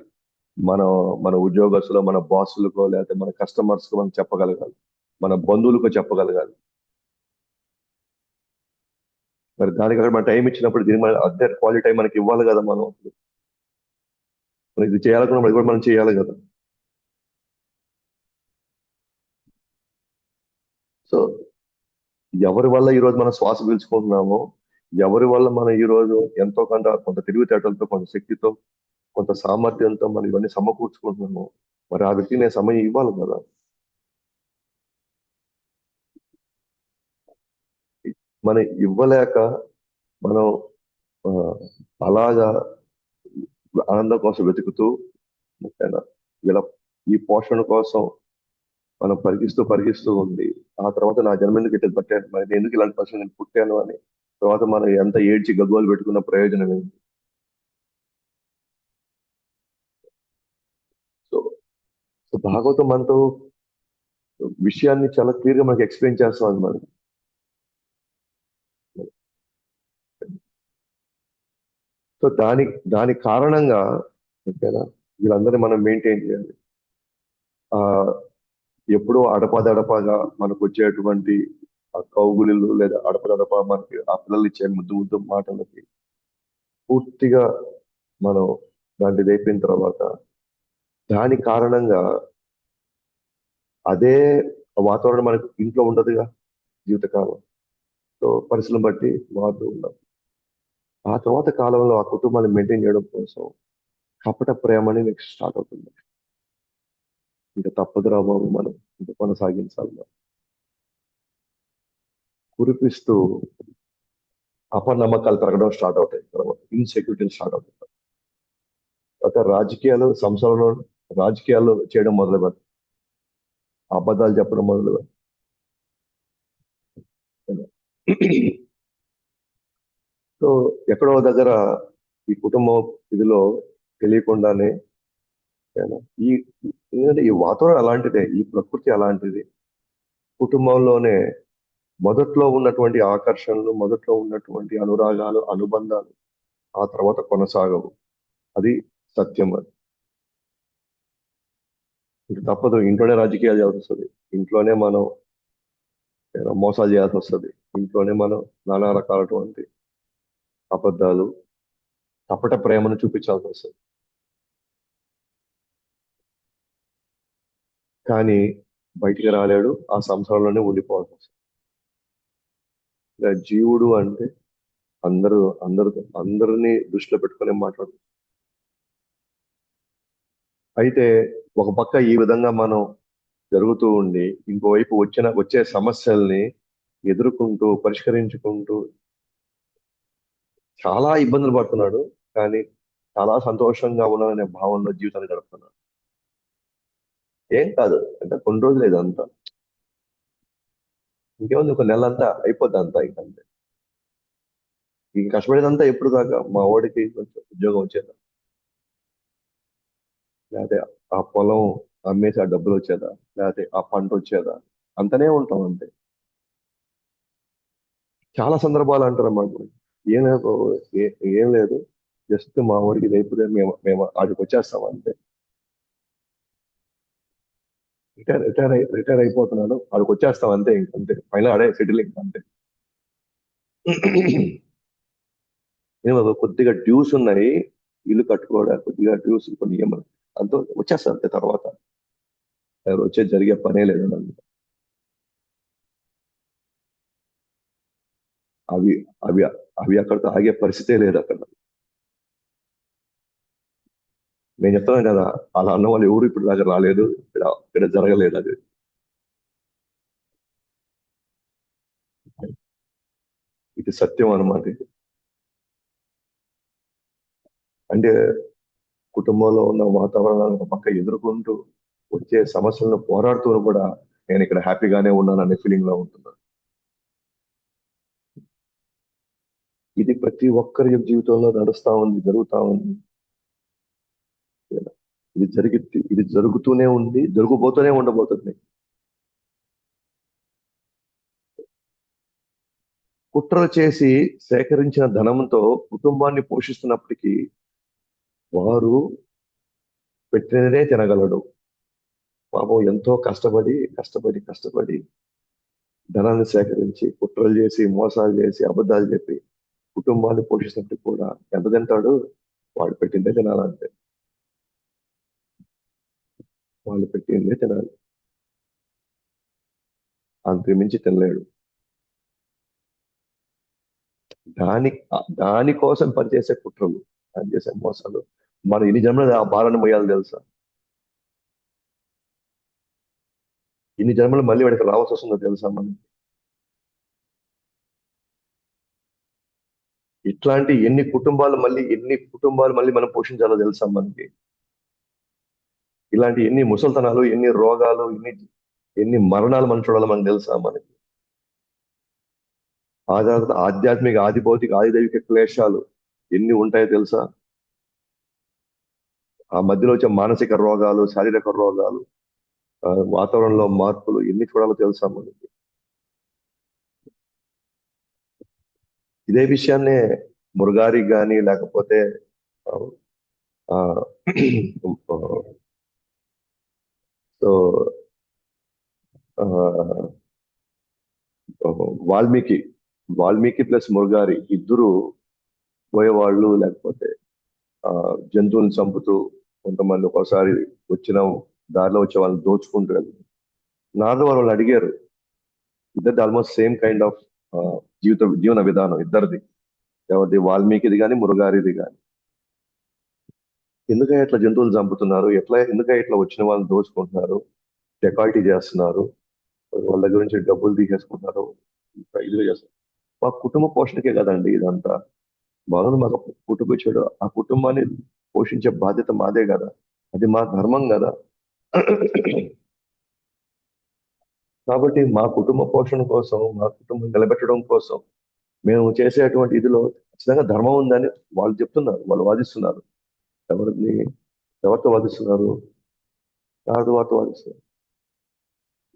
మన మన ఉద్యోగస్తులు, మన బాసులకో, లేకపోతే మన కస్టమర్స్కో మనం చెప్పగలగాలి, మన బంధువులకో చెప్పగలగాలి. మరి దానికి అక్కడ మన టైం ఇచ్చినప్పుడు దీని మన అదే క్వాలిటీ టైం మనకి ఇవ్వాలి కదా. మనం ఇది చేయాలనుకున్నప్పుడు అది కూడా మనం చేయాలి కదా. సో ఎవరి వల్ల ఈరోజు మనం శ్వాస పీల్చుకుంటున్నామో, ఎవరి వల్ల మనం ఈరోజు ఎంతో కొంత తెలివితేటలతో, కొంత శక్తితో, కొంత సామర్థ్యంతో మనం ఇవన్నీ సమకూర్చుకుంటున్నామో, మరి ఆ వ్యక్తికి నేను సమయం ఇవ్వాలి కదా. మనం ఇవ్వలేక మనం ఆ, అలాగా ఆనందం కోసం వెతుకుతూ, ముఖ్యంగా ఇలా ఈ పోషణ కోసం మనం పరిగిస్తూ పరిగిస్తూ ఉంది. ఆ తర్వాత నా జన్మ ఎందుకు ఇట్లా పట్టాను, మరి నేను ఎందుకు ఇలాంటి పరిస్థితి నేను పుట్టాను అని తర్వాత మనం ఎంత ఏడ్చి గగ్గోలు పెట్టుకున్న ప్రయోజనం ఏంటి. సో సో భాగవతం మనతో విషయాన్ని చాలా క్లియర్ గా మనకి ఎక్స్ప్లెయిన్ చేస్తాం అది మనకి. సో దాని కారణంగా, ఓకేనా, వీళ్ళందరినీ మనం మెయింటైన్ చేయాలి. ఆ ఎప్పుడో అడపాదడపాగా మనకు వచ్చేటువంటి ఆ కౌగులిలు, లేదా అడపదడప మనకి ఆ పిల్లలు ఇచ్చే ముద్దు ముద్దు మాటలకి పూర్తిగా మనం దాంట్లో అయిపోయిన తర్వాత, దాని కారణంగా అదే వాతావరణం మనకు ఇంట్లో ఉండదుగా జీవితకాలం. సో పరిస్థితులను బట్టి మారుతూ ఉన్నాం. ఆ తర్వాత కాలంలో ఆ కుటుంబాన్ని మెయింటైన్ చేయడం కోసం కపట ప్రేమ అనేది నెక్స్ట్ స్టార్ట్ అవుతుంది. ఇంకా తప్పదురా బాబు, మనం ఇంకా కొనసాగించాలి. మనం కురిపిస్తూ అపనమ్మకాలు పెరగడం స్టార్ట్ అవుతాయి, తర్వాత ఇన్సెక్యూరిటీలు స్టార్ట్ అవుతాయి, తర్వాత సంసారంలో రాజకీయాలు చేయడం మొదలు పెడతాయి, అబద్ధాలు చెప్పడం మొదలు పెడతాయి. సో ఎక్కడో దగ్గర ఈ కుటుంబం ఇదిలో తెలియకుండానే, ఏనా, ఈ ఎందుకంటే ఈ వాతావరణం అలాంటిదే, ఈ ప్రకృతి అలాంటిది. కుటుంబంలోనే మొదట్లో ఉన్నటువంటి ఆకర్షణలు, మొదట్లో ఉన్నటువంటి అనురాగాలు, అనుబంధాలు ఆ తర్వాత కొనసాగవు. అది సత్యం. అది ఇంక తప్పదు, ఇంట్లోనే రాజకీయాలు చేయాల్సి వస్తుంది, ఇంట్లోనే మనం మోసాలు చేయాల్సి వస్తుంది, ఇంట్లోనే మనం నానా రకాలటువంటి అబద్ధాలు, కపట ప్రేమను చూపించాల్సి వస్తుంది. కానీ బయటికి రాలేడు, ఆ సంసారంలోనే ఉండిపోవాల్సి వస్తుంది. ఇక జీవుడు అంటే అందరూ అందరినీ దృష్టిలో పెట్టుకునే మాట్లాడు. అయితే ఒక పక్క ఈ విధంగా మనం జరుగుతూ ఉండి, ఇంకోవైపు వచ్చే సమస్యల్ని ఎదుర్కొంటూ పరిష్కరించుకుంటూ చాలా ఇబ్బందులు పడుతున్నాడు. కానీ చాలా సంతోషంగా ఉన్నాననే భావనలో జీవితాన్ని గడుపుతున్నాడు. ఏం కాదు, అంటే కొన్ని రోజులు ఇదంతా, ఇంకేముంది, ఒక నెలంతా అయిపోద్ది అంతా, ఇంకంతే. ఇంక కష్టపడేదంతా ఎప్పుడు దాకా మా వాడికి కొంచెం ఉద్యోగం వచ్చేదా, లేకపోతే ఆ పొలం అమ్మేసి ఆ డబ్బులు వచ్చేదా, లేకపోతే ఆ పంట వచ్చేదా, అంతనే ఉంటాం అంతే. చాలా సందర్భాలు అంటారు అన్నమాట. ఏం లేదు, ఏం లేదు, జస్ట్ మా వాడికి లేకపోతే మేము ఆడికి వచ్చేస్తాం అంతే. రిటైర్ అయిపోతున్నాడు, ఆడికి వచ్చేస్తాం అంతే, ఇంకంతే, ఫైనల్ ఆడే సెటిలింగ్ అంతే. కొద్దిగా డ్యూస్ ఉన్నాయి, ఇల్లు కట్టుకోవడానికి కొద్దిగా డ్యూస్, కొన్ని అంత వచ్చేస్తారు అంతే. తర్వాత ఎవరు వచ్చే జరిగే పనే లేదు నన్ను. అవి అవి అవి అక్కడితో ఆగే పరిస్థితే లేదు అక్కడ. నేను చెప్తున్నాను కదా, అలా అన్న వాళ్ళు ఎవరు ఇప్పుడు దాకా రాలేదు, ఇక్కడ జరగలేదు అది. ఇది సత్యం అన్నమాట ఇది. అంటే కుటుంబంలో ఉన్న వాతావరణాన్ని ఒక పక్క ఎదుర్కొంటూ వచ్చే సమస్యలను పోరాడుతూ కూడా నేను ఇక్కడ హ్యాపీగానే ఉన్నాను అనే ఫీలింగ్ లో ఉంటున్నాను. ఇది ప్రతి ఒక్కరి జీవితంలో నడుస్తా ఉంది, జరుగుతా ఉంది. ఇది జరుగుతూనే ఉంది, జరుగుబోతూనే ఉండబోతుంది. కుట్రలు చేసి సేకరించిన ధనంతో కుటుంబాన్ని పోషిస్తున్నప్పటికీ వారు పెట్టినదే తినగలడు. పాపం ఎంతో కష్టపడి ధనాన్ని సేకరించి కుట్రలు చేసి, మోసాలు చేసి, అబద్ధాలు చెప్పి కుటుంబాన్ని పోషిస్తున్నప్పటికీ కూడా ఎంత తింటాడు? వాళ్ళు పెట్టిందే తినాలంటే. వాళ్ళు పెట్టిందే తినాలి, అంతకు మించి తినలేడు. దాని దానికోసం పనిచేసే కుట్రలు, పనిచేసే మోసాలు, మనం ఇన్ని జన్మలు ఆ భారాన్ని మోయాలి తెలుసా? ఇన్ని జన్మలు మళ్ళీ వాడికి రావాల్సి వస్తుందో తెలుసా మనం? ఇట్లాంటి ఎన్ని కుటుంబాలు మళ్ళీ మనం పోషించాలో తెలుసా మనకి? ఇలాంటి ఎన్ని ముసల్తనాలు, ఎన్ని రోగాలు, ఎన్ని మరణాలు మనం చూడాలో మనకు తెలుసా మనకి? ఆధ్యాత్మిక, ఆది భౌతిక, ఆది దైవిక క్లేశాలు ఎన్ని ఉంటాయో తెలుసా? ఆ మధ్యలో వచ్చే మానసిక రోగాలు, శారీరక రోగాలు, వాతావరణంలో మార్పులు ఎన్ని చూడాలో తెలుసా మనకి? ఇదే విషయాన్నే మురుగారికి కానీ లేకపోతే ఆ, ఆ, సో ఆ, వాల్మీకి వాల్మీకి ప్లస్ మురుగారి ఇద్దరు పోయేవాళ్ళు, లేకపోతే ఆ జంతువులను చంపుతూ కొంతమంది ఒకసారి వచ్చిన దారిలో వచ్చే వాళ్ళని దోచుకుంటూ వెళ్ళి నారద వాళ్ళు అడిగారు. ఇద్దరిది ఆల్మోస్ట్ సేమ్ కైండ్ ఆఫ్ జీవన విధానం ఇద్దరిది. ఎవరిది? వాల్మీకిది కానీ మురుగారిది కానీ. ఎందుకని ఇట్లా జంతువులు చంపుతున్నారు, ఎందుకని ఇట్లా వచ్చిన వాళ్ళని దోచుకుంటున్నారు, డెకాల్టీ చేస్తున్నారు, వాళ్ళ దగ్గర నుంచి డబ్బులు తీసేసుకుంటున్నారు, ఇంకా ఇదిగా చేస్తారు. మా కుటుంబ పోషణకే కదండి ఇదంతా. భగవంతుడు మాకు కుటుంబం ఇచ్చాడు, ఆ కుటుంబాన్ని పోషించే బాధ్యత మాదే కదా, అది మా ధర్మం కదా. కాబట్టి మా కుటుంబ పోషణ కోసం, మా కుటుంబం నిలబెట్టడం కోసం మేము చేసేటువంటి ఇదిలో ఖచ్చితంగా ధర్మం ఉందని వాళ్ళు చెప్తున్నారు, వాళ్ళు వాదిస్తున్నారు. ఎవరిని ఎవరితో వాదిస్తున్నారు? నాతో వారితో వాదిస్తున్నారు.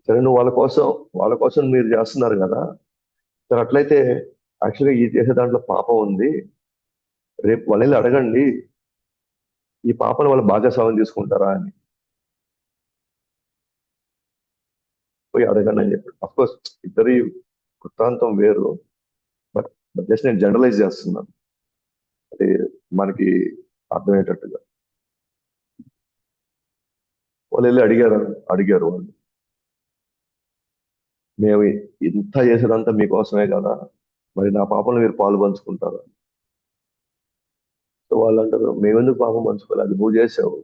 సరే, నువ్వు వాళ్ళ కోసం మీరు చేస్తున్నారు కదా. సరే, అట్లయితే యాక్చువల్గా ఈ చేసే దాంట్లో పాపం ఉంది. రేపు వాళ్ళని అడగండి, ఈ పాపను వాళ్ళు భాగస్వామ్యం తీసుకుంటారా అని. పోయి అడగండి అని చెప్పాడు. అఫ్కోర్స్ ఇద్దరి వృత్తాంతం వేరు, బట్ జస్ట్ నేను జనరలైజ్ చేస్తున్నాను, అది మనకి అర్థమయ్యేటట్టుగా. వాళ్ళు వెళ్ళి అడిగారు వాళ్ళు, మేము ఇంత చేసేదంతా మీకోసమే కదా, మరి నా పాపంలో మీరు పాలు పంచుకుంటారా? సో వాళ్ళు అంటారు, మేమెందుకు పాపం పంచుకోవాలి, అది నువ్వు చేసావు,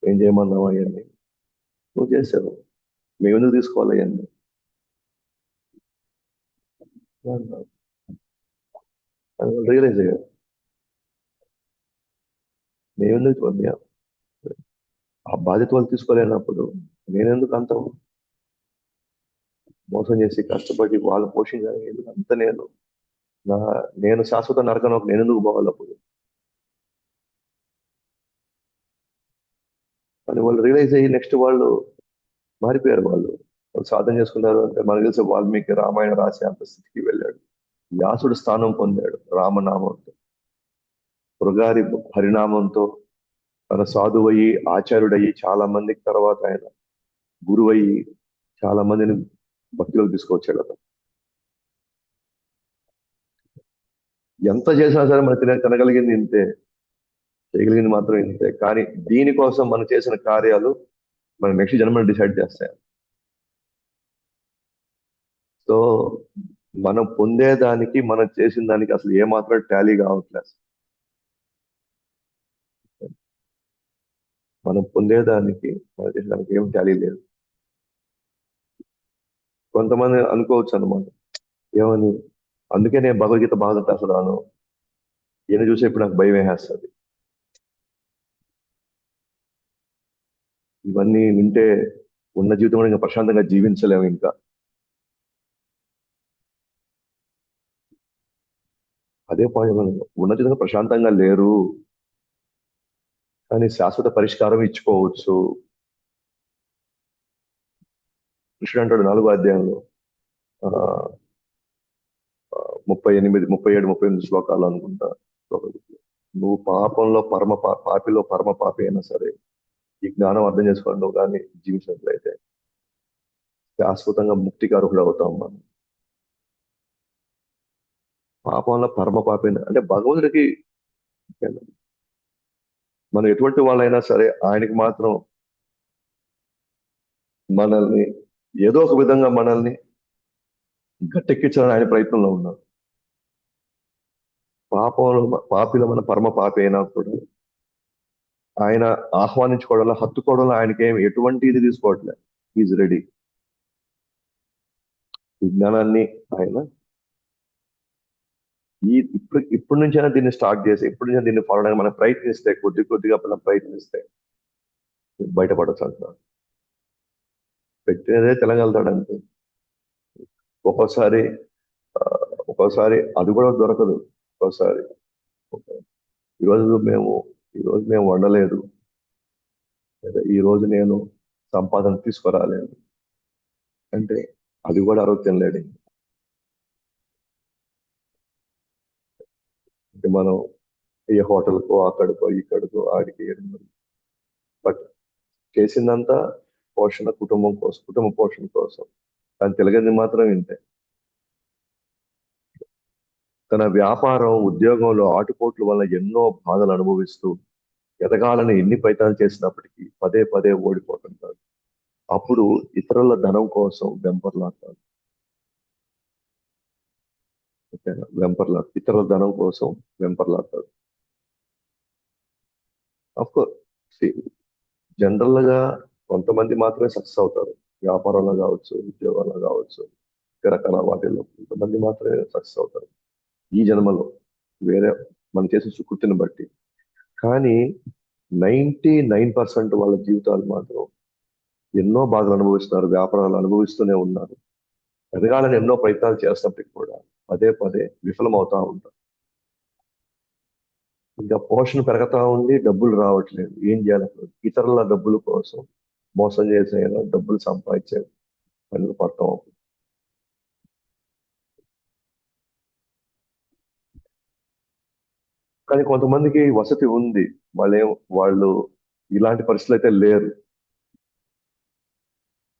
ఏం చేయమన్నావు అవన్నీ, నువ్వు చేసావు, మేమెందుకు తీసుకోవాలి అవన్నీ అన్నారు. అని వాళ్ళు రియలైజ్ అయ్యారు, మేమెందుకు ఆ బాధ్యత వాళ్ళు తీసుకోలేనప్పుడు నేనెందుకు అంత మోసం చేసి కష్టపడి వాళ్ళు పోషించాలి, ఎందుకు అంత నా నేను శాశ్వత నరకనోకి నేను ఎందుకు పోవాలి అప్పుడు అని వాళ్ళు రియలైజ్ అయ్యి నెక్స్ట్ వాళ్ళు మారిపోయారు. వాళ్ళు సాధన చేసుకున్నారు. అంటే మనకు తెలిసి వాల్మీకి రామాయణ రాసే అంత స్థితికి వెళ్ళాడు. వ్యాసుడు స్థానం పొందాడు రామనామంతో, మృగారి హరినామంతో తన సాధువయ్యి ఆచార్యుడయ్యి చాలా మందికి తర్వాత ఆయన గురువయ్యి చాలా మందిని భక్తిలోకి తీసుకొచ్చాడు అతను. ఎంత చేసినా సరే మనం తినగలిగింది ఇంతే. చేయగలిగింది మాత్రం ఇంతే. కానీ దీనికోసం మనం చేసిన కార్యాలు మన నెక్స్ట్ జన్మని డిసైడ్ చేస్తాయి. సో మనం పొందేదానికి మనం చేసిన దానికి అసలు ఏమాత్రం టాలీ కావట్లేదు. మనం పొందేదానికి మనం చేసిన దానికి ఏం టాలీ లేదు. కొంతమంది అనుకోవచ్చు అన్నమాట, ఏమని, అందుకే నేను భగవద్గీత బాగా అసలు రాను, ఈయన చూసే ఇప్పుడు నాకు భయం వేసేస్తుంది. ఇవన్నీ వింటే ఉన్న జీవితం కూడా ఇంకా ప్రశాంతంగా జీవించలేము. ఇంకా అదే పాయింట్, మనం ఉన్న జీవితంగా ప్రశాంతంగా లేరు, కానీ శాశ్వత పరిష్కారం ఇచ్చుకోవచ్చు. కృష్ణుడు అంటాడు 4వ అధ్యాయంలో, ఆ, 38, 37, 38 శ్లోకాలు అనుకుంటా. నువ్వు పాపంలో పాపిలో పరమ పాపి అయినా సరే ఈ జ్ఞానం అర్థం చేసుకోండి, నువ్వు కానీ జీవించినట్లయితే శాశ్వతంగా ముక్తికి అర్హుడు అవుతాం మనం. పాపంలో పరమ పాపి అంటే భగవంతుడికి మనం ఎటువంటి వాళ్ళైనా సరే ఆయనకి మాత్రం మనల్ని ఏదో ఒక విధంగా మనల్ని గట్టెక్కించాలని ఆయన ప్రయత్నంలో ఉన్నాం. పాపంలో పాపిలో మన పరమ పాపి అయినా కూడా ఆయన ఆహ్వానించుకోవడంలో, హత్తుకోవడంలో ఆయనకేం ఎటువంటి ఇది తీసుకోవట్లేదు. Is ready. ఈ జ్ఞానాన్ని ఆయన ఇప్పటి నుంచైనా దీన్ని స్టార్ట్ చేసి, ఇప్పటి నుంచైనా దీన్ని ఫాలో అవడానికి మనం ప్రయత్నిస్తే, కొద్ది కొద్దిగా మనం ప్రయత్నిస్తే బయటపడచ్చు అంటున్నాను. పెట్టినదే తెలంగాణతాడంతే. ఒక్కోసారి ఆ, ఒక్కోసారి అది కూడా దొరకదు. ఒక్కోసారి ఈరోజు మేము ఈరోజు మేము వండలేదు, లేదా ఈరోజు నేను సంపాదన తీసుకురాలేదు అంటే అది కూడా ఆరోగ్యం లేడు. అంటే మనం ఏ హోటల్కో అక్కడికో ఇక్కడికో ఆడికి, బట్ చేసిందంతా పోషణ, కుటుంబం కోసం, కుటుంబ పోషణ కోసం. కానీ తెలియదు మాత్రం ఇంతే. తన వ్యాపారం, ఉద్యోగంలో ఆటుపోట్ల వల్ల ఎన్నో బాధలు అనుభవిస్తూ ఎదగాలని ఎన్ని ప్రయత్నాలు చేసినప్పటికీ పదే పదే ఓడిపోతుంటాడు. అప్పుడు ఇతరుల ధనం కోసం వెంపర్లాడతాడు. ఓకేనా? ఇతరుల ధనం కోసం వెంపర్లాడతాడు. అఫ్కోర్స్ జనరల్ గా కొంతమంది మాత్రమే సక్సెస్ అవుతారు. వ్యాపారంలో కావచ్చు, ఉద్యోగాల్లో కావచ్చు, రకరకాల వాటిల్లో కొంతమంది మాత్రమే సక్సెస్ అవుతారు ఈ జన్మలో, వేరే మనం చేసే సుకృతిని బట్టి. కానీ 99% వాళ్ళ జీవితాలు మాత్రం ఎన్నో బాధలు అనుభవిస్తున్నారు, వ్యాపారాలు అనుభవిస్తూనే ఉన్నారు. ఎదగాలని ఎన్నో ప్రయత్నాలు చేస్తున్నప్పటికీ కూడా పదే పదే విఫలమవుతా ఉంటారు. ఇంకా పోషణ పెరుగుతా ఉంది, డబ్బులు రావట్లేదు. ఏం చేయాలి? ఇతరుల డబ్బుల కోసం మోసం చేసే, డబ్బులు సంపాదించే పనులు పడతాం. కానీ కొంతమందికి వసతి ఉంది, వాళ్ళు ఇలాంటి పరిస్థితులు అయితే లేరు.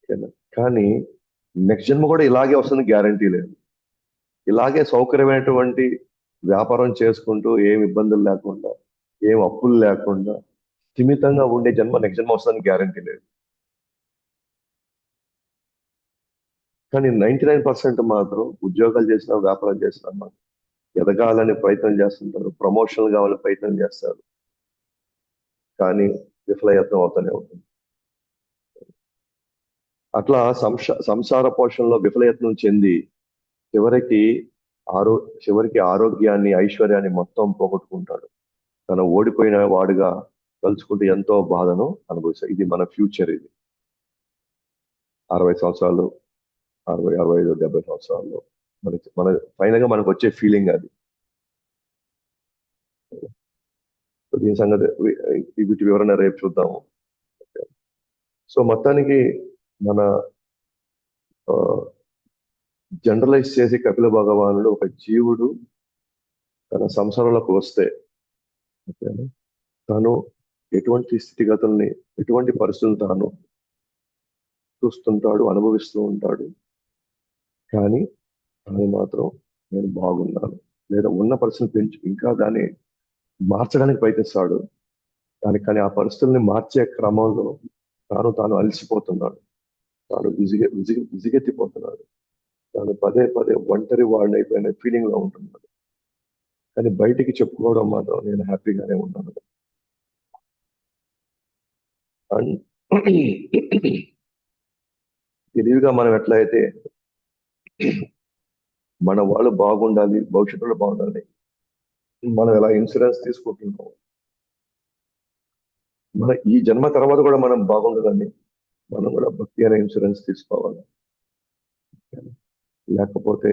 ఓకేనా? కానీ నెక్స్ట్ జన్మ కూడా ఇలాగే వస్తుంది గ్యారంటీ లేదు. ఇలాగే సౌకర్యమైనటువంటి వ్యాపారం చేసుకుంటూ ఏం ఇబ్బందులు లేకుండా, ఏం అప్పులు లేకుండా స్థిమితంగా ఉండే జన్మ నెక్స్ట్ జన్మ వస్తుందని గ్యారంటీ లేదు. కానీ 99% మాత్రం ఉద్యోగాలు చేసినా, వ్యాపారం చేసినా మాత్రం ఎదగాలని ప్రయత్నం చేస్తుంటారు, ప్రమోషన్లు కావాలని ప్రయత్నం చేస్తారు. కానీ విఫలయత్నం అవుతూనే ఉంటుంది. అట్లా సంసార పోషణలో విఫలయత్నం చెంది చివరికి ఆరో చివరికి ఆరోగ్యాన్ని, ఐశ్వర్యాన్ని మొత్తం పోగొట్టుకుంటాడు. తను ఓడిపోయిన వాడుగా తలుచుకుంటూ ఎంతో బాధను అనుభవిస్తాడు. ఇది మన ఫ్యూచర్. ఇది 60 సంవత్సరాలు, 60, 65, 70 సంవత్సరాల్లో మన ఫైనల్ గా మనకు వచ్చే ఫీలింగ్ అది. దీని సంగతి వీటి వివరణ రేపు చూద్దాము. సో మొత్తానికి మన జనరలైజ్ చేసి కపిల భగవానుడు ఒక జీవుడు తన సంసారంలోకి వస్తే, ఓకేనా, తను ఎటువంటి స్థితిగతుల్ని, ఎటువంటి పరిస్థితులు తాను చూస్తుంటాడు, అనుభవిస్తూ ఉంటాడు. కానీ తను మాత్రం నేను బాగున్నాను, లేదా ఉన్న పరిస్థితిని పెంచి ఇంకా దాన్ని మార్చడానికి ప్రయత్నిస్తాడు. కానీ ఆ పరిస్థితుల్ని మార్చే క్రమంలో తాను అలసిపోతున్నాడు. తాను విసిగెత్తిపోతున్నాడు. తాను పదే పదే ఒంటరి వాడినైపోయిన ఫీలింగ్ లో ఉంటున్నాడు. కానీ బయటికి చెప్పుకోవడం మాత్రం నేను హ్యాపీగానే ఉన్నాను. అండ్ తెలివిగా మనం ఎట్లా అయితే మన వాళ్ళు బాగుండాలి, భవిష్యత్తులో బాగుండాలి, మనం ఎలా ఇన్సూరెన్స్ తీసుకుంటున్నాం, మన ఈ జన్మ తర్వాత కూడా మనం బాగుండాలని మనం కూడా భక్తి అనే ఇన్సూరెన్స్ తీసుకోవాలి. లేకపోతే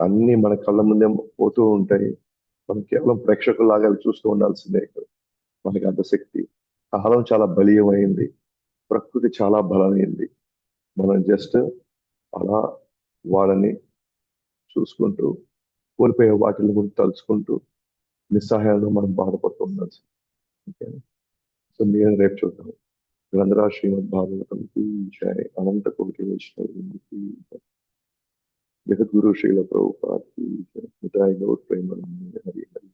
అన్ని మన కళ్ళ ముందే పోతూ ఉంటాయి. మనం కేవలం ప్రేక్షకుల్లాగా అవి చూస్తూ ఉండాల్సిందే. మనకి అంత శక్తి, కాలం చాలా బలీయమైంది, ప్రకృతి చాలా బలమైంది. మనం జస్ట్ అలా వాళ్ళని చూసుకుంటూ, కోల్పోయే వాటిని గురించి తలుచుకుంటూ నిస్సహాయంలో మనం బాధపడుతూ ఉండాల్సి. ఓకేనా? సో నేను రేపు చూద్దాం. గ్రంథరా శ్రీమద్ భాగవతం की जय, अनंत कोटि वैष्णव वृंद की जय, जगत गुरु श्रील प्रभुपाद की जय, निताय गौर प्रेमानंद हरि हरि।